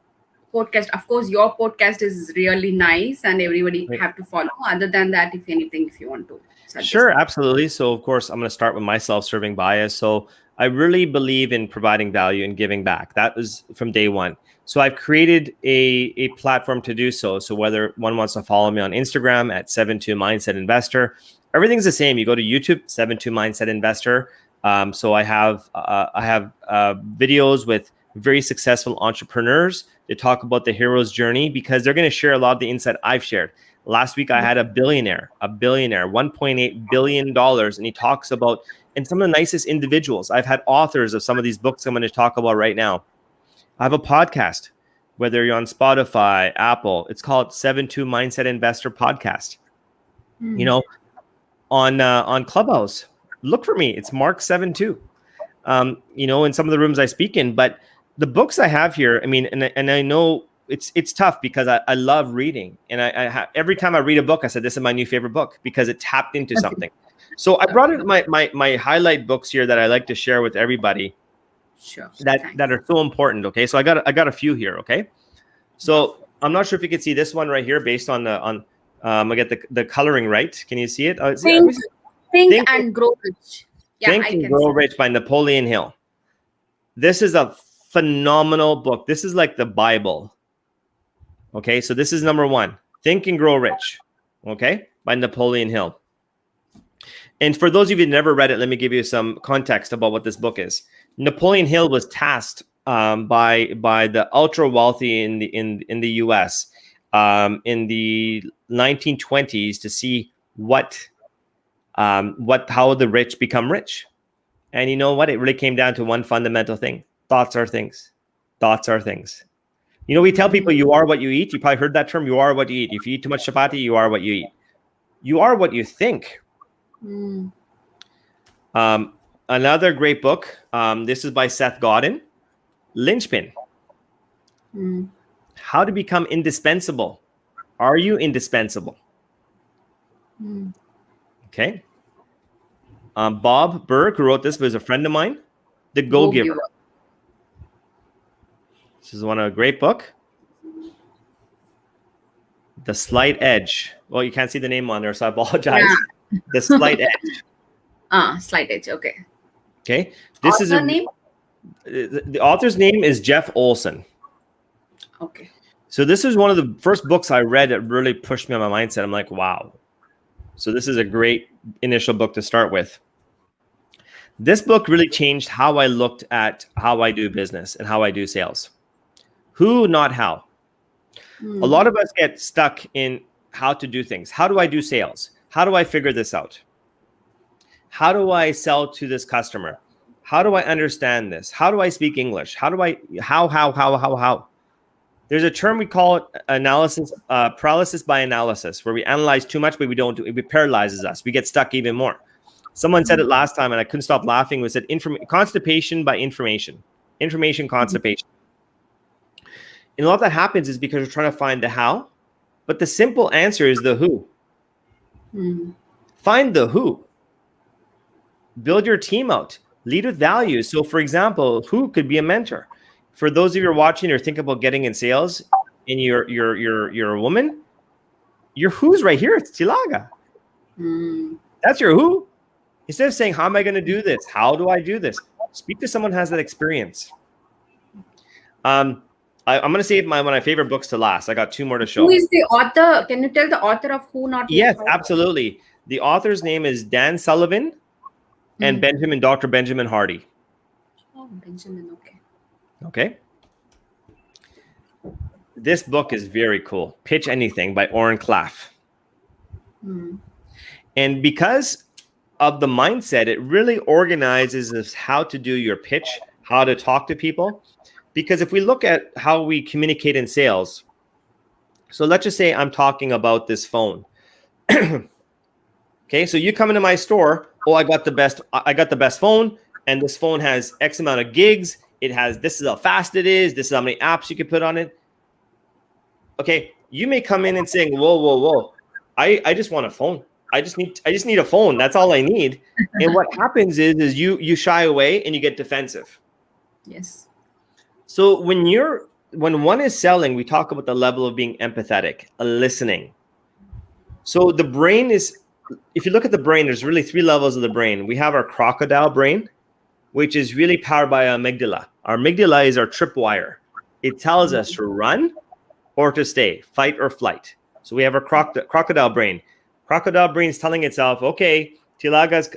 podcast? Of course, your podcast is really nice and everybody have to follow. Other than that, if you want to suggest. Sure, absolutely. So, of course, I'm going to start with my self-serving bias. So, I really believe in providing value and giving back. That was from day one. So, I've created a platform to do so. So, whether one wants to follow me on Instagram at 72 Mindset Investor, everything's the same. You go to YouTube, 72 Mindset Investor. So, I have videos with very successful entrepreneurs to talk about the hero's journey because they're going to share a lot of the insight I've shared. Last week, I had a billionaire, $1.8 billion. And he talks about, and some of the nicest individuals. I've had authors of some of these books I'm going to talk about right now. I have a podcast, whether you're on Spotify, Apple, it's called 72 Mindset Investor Podcast. On Clubhouse, look for me. It's Mark72. In some of the rooms I speak in, but the books I have here, I mean, and I know it's tough because I love reading, and every time I read a book, I said this is my new favorite book because it tapped into something. So I brought in my highlight books here that I like to share with everybody. Sure. That are so important. Okay, so I got a few here. Okay, so I'm not sure if you can see this one right here, based on I get the coloring right. Can you see it? Think and Grow Rich. Yeah, Think and Grow Rich by Napoleon Hill. This is a phenomenal book. This is like the Bible. Okay, so this is number one. Think and Grow Rich. Okay, by Napoleon Hill. And for those of you who never read it, let me give you some context about what this book is. Napoleon Hill was tasked by the ultra wealthy in the U.S. In the 1920s to see how the rich become rich. And you know what? It really came down to one fundamental thing. Thoughts are things. Thoughts are things. We tell people you are what you eat. You probably heard that term. You are what you eat. If you eat too much chapati, you are what you eat. You are what you think. Another great book. This is by Seth Godin. Linchpin. How to become indispensable. Are you indispensable? Okay. Bob Burg, who wrote this, was a friend of mine. The Go-Giver. This is a great book. The Slight Edge. Well, you can't see the name on there, so I apologize. Yeah. The Slight Edge. Slight Edge. Okay. Okay. This is name? The author's name is Jeff Olson. Okay. So this is one of the first books I read that really pushed me on my mindset. I'm like, wow. So this is a great initial book to start with. This book really changed how I looked at how I do business and how I do sales. Who, not how. A lot of us get stuck in how to do things. How do I do sales? How do I figure this out? How do I sell to this customer? How do I understand this? How do I speak English? How? There's a term we call it analysis, paralysis by analysis, where we analyze too much, but we don't do it. It paralyzes us. We get stuck even more. Someone said it last time, and I couldn't stop laughing. Was said constipation by information, information constipation. And a lot that happens is because we're trying to find the how, but the simple answer is the who. Find the who. Build your team out. Lead with values. So, for example, who could be a mentor? For those of you who are watching or think about getting in sales, and you're a woman, your who's right here. It's Thilaga. That's your who. Instead of saying, how am I going to do this? How do I do this? Speak to someone who has that experience. I'm going to save one of my favorite books to last. I got 2 more to show. Who is the author? Can you tell the author of Who Not? Yes, absolutely. The author's name is Dan Sullivan and Dr. Benjamin Hardy. Oh, Benjamin, okay. Okay. This book is very cool. Pitch Anything by Oren Klaff. And because of the mindset, it really organizes how to do your pitch, how to talk to people. Because if we look at how we communicate in sales, so let's just say I'm talking about this phone. Okay, so you come into my store, I got the best phone, and this phone has X amount of gigs. It has, this is how fast it is. This is how many apps you can put on it. Okay, you may come in and saying, whoa. I just want a phone. I just need a phone. That's all I need. And what happens is you shy away and you get defensive. Yes. So when one is selling, we talk about the level of being empathetic, listening. So the brain is, if you look at the brain, there's really 3 levels of the brain. We have our crocodile brain, which is really powered by our amygdala. Our amygdala is our tripwire. It tells us to run or to stay, fight or flight. So we have our crocodile brain. Crocodile brain is telling itself, okay, Thilaga's,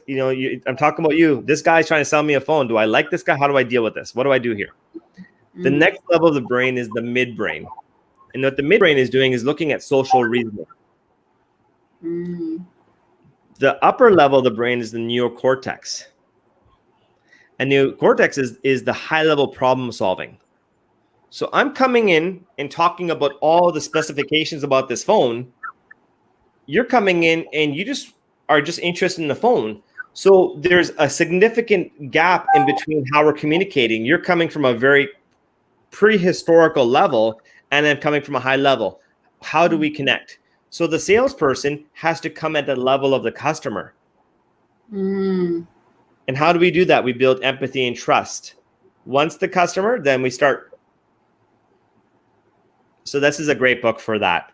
I'm talking about you. This guy's trying to sell me a phone. Do I like this guy? How do I deal with this? What do I do here? The next level of the brain is the midbrain. And what the midbrain is doing is looking at social reasoning. The upper level of the brain is the neocortex. And neocortex is the high-level problem solving. So I'm coming in and talking about all the specifications about this phone. You're coming in and you just are just interested in the phone. So there's a significant gap in between how we're communicating. You're coming from a very prehistorical level, and I'm coming from a high level. How do we connect? So the salesperson has to come at the level of the customer. And how do we do that? We build empathy and trust. Once the customer, then we start. So this is a great book for that.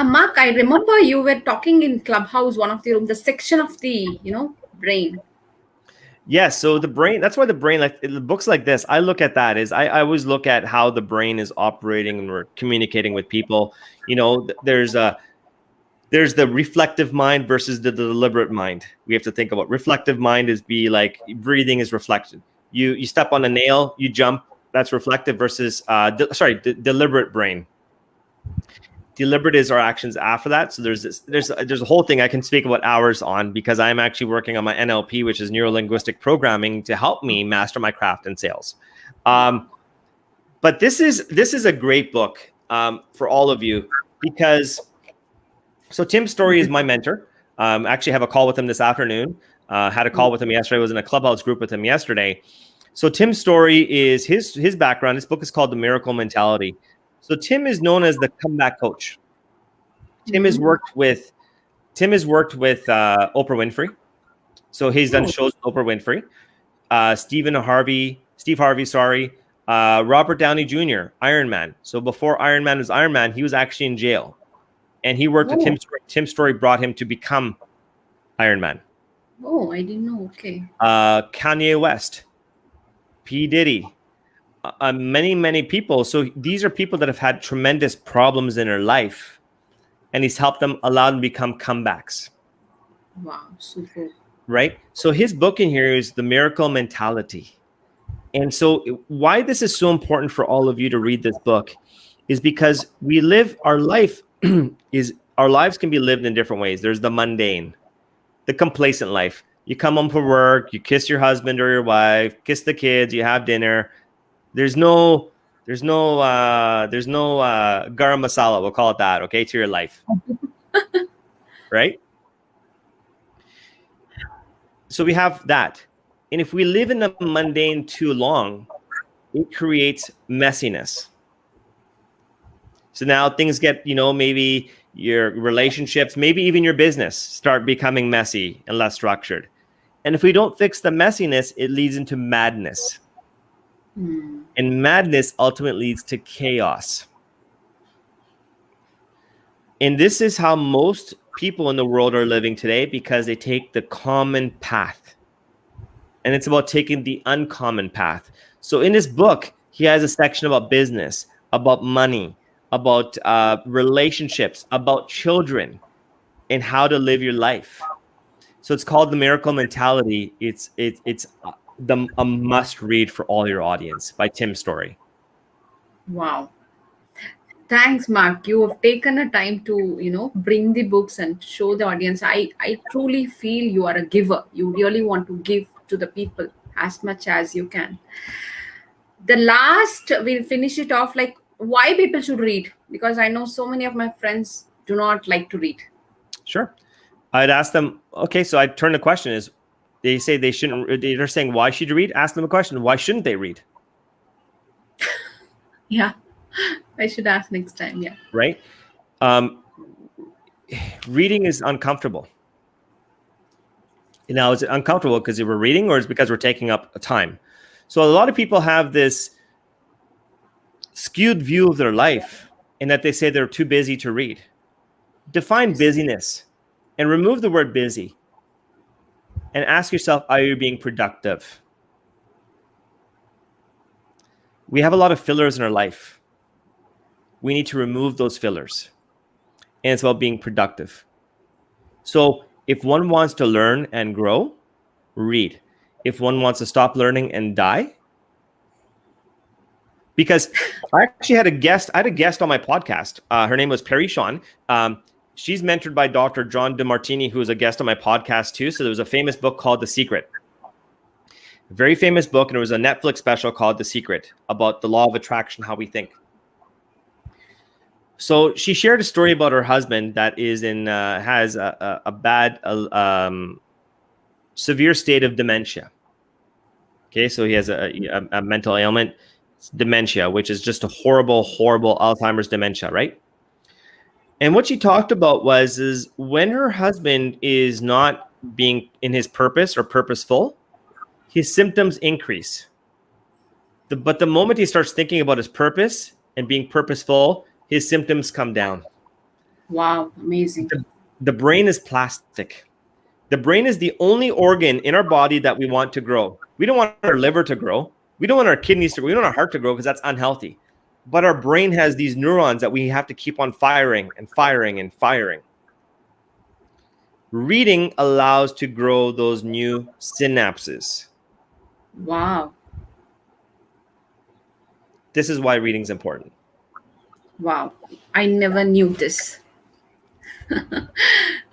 Mark, I remember you were talking in Clubhouse, one of the section of the, brain. Yes. So the brain, that's why the brain, like books like this, I look at that is I always look at how the brain is operating and we're communicating with people. There's the reflective mind versus the deliberate mind. We have to think about reflective mind is be like breathing is reflected. You step on a nail, you jump, that's reflective versus, deliberate brain. Deliberate is our actions after that. So there's a whole thing I can speak about hours on because I'm actually working on my NLP, which is neuro-linguistic programming, to help me master my craft in sales. But this is a great book for all of you because Tim Storey is my mentor. Actually have a call with him this afternoon. Had a call with him yesterday. I was in a Clubhouse group with him yesterday. So Tim Storey is his background. His book is called The Miracle Mentality. So Tim is known as the comeback coach. Tim has worked with Oprah Winfrey. So he's done shows with Oprah Winfrey. Steve Harvey, Robert Downey Jr., Iron Man. So before Iron Man was Iron Man, he was actually in jail. And he worked with Tim Storey. Tim Storey brought him to become Iron Man. Oh, I didn't know. Okay. Kanye West, P. Diddy. Many people. So these are people that have had tremendous problems in their life, and he's helped them, allowed them to become comebacks. Wow, super. right? So his book in here is The Miracle Mentality. And so why this is so important for all of you to read this book is because we live our life is our lives can be lived in different ways. There's the mundane, the complacent life. You come home from work, you kiss your husband or your wife, kiss the kids, you have dinner. There's no garam masala, we'll call it that, okay, to your life, right? So we have that. And if we live in the mundane too long, it creates messiness. So now things get, maybe your relationships, maybe even your business start becoming messy and less structured. And if we don't fix the messiness, it leads into madness. And madness ultimately leads to chaos. And this is how most people in the world are living today, because they take the common path. And it's about taking the uncommon path. So in his book, he has a section about business, about money, about relationships, about children, and how to live your life. So it's called The Miracle Mentality. It's a must read for all your audience by Tim Story. Wow. Thanks, Mark. You have taken a time to, bring the books and show the audience. I truly feel you are a giver. You really want to give to the people as much as you can. The last, we'll finish it off like why people should read, because I know so many of my friends do not like to read. Sure. I'd ask them, okay, so I turn the question is, they say they shouldn't, they're saying, why should you read? Ask them a question. Why shouldn't they read? Yeah. I should ask next time. Yeah. Right? Reading is uncomfortable. Now, is it uncomfortable because we're reading, or is it because we're taking up time? So a lot of people have this skewed view of their life in that they say they're too busy to read. Define busyness and remove the word busy and ask yourself, are you being productive? We have a lot of fillers in our life. We need to remove those fillers. And it's about being productive. So if one wants to learn and grow, read. If one wants to stop learning and die, because I actually had a guest on my podcast. Her name was Perry Sean. She's mentored by Dr. John DeMartini, who was a guest on my podcast too. So there was a famous book called The Secret. A very famous book, and there was a Netflix special called The Secret about the law of attraction, how we think. So she shared a story about her husband that is has a bad, severe state of dementia. Okay, so he has a mental ailment, dementia, which is just a horrible, horrible Alzheimer's dementia, right? And what she talked about is when her husband is not being in his purpose or purposeful, his symptoms increase. But the moment he starts thinking about his purpose and being purposeful, his symptoms come down. Wow, amazing. The brain is plastic. The brain is the only organ in our body that we want to grow. We don't want our liver to grow. We don't want our kidneys to grow. We don't want our heart to grow because that's unhealthy. But our brain has these neurons that we have to keep on firing and firing and firing. Reading allows to grow those new synapses. Wow. This is why reading is important. Wow. I never knew this.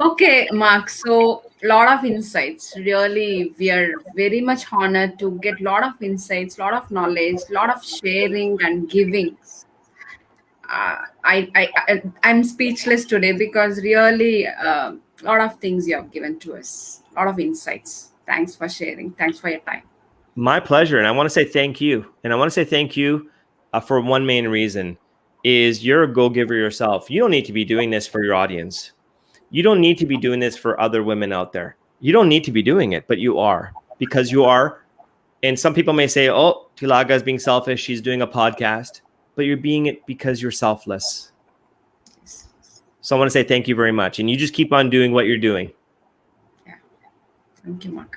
Okay, Mark. So, a lot of insights. Really, we are very much honored to get a lot of insights, a lot of knowledge, a lot of sharing and giving. I'm speechless today because really a lot of things you have given to us, a lot of insights. Thanks for sharing. Thanks for your time. My pleasure. And I want to say thank you. And I want to say thank you for one main reason is you're a go-giver yourself. You don't need to be doing this for your audience. You don't need to be doing this for other women out there. You don't need to be doing it, but you are, because you are. And some people may say, oh, Thilaga is being selfish. She's doing a podcast, but you're being it because you're selfless. So I want to say thank you very much. And you just keep on doing what you're doing. Yeah. Thank you, Mark.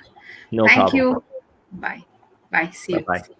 No Thank problem. you. Bye. Bye. See you. Bye-bye.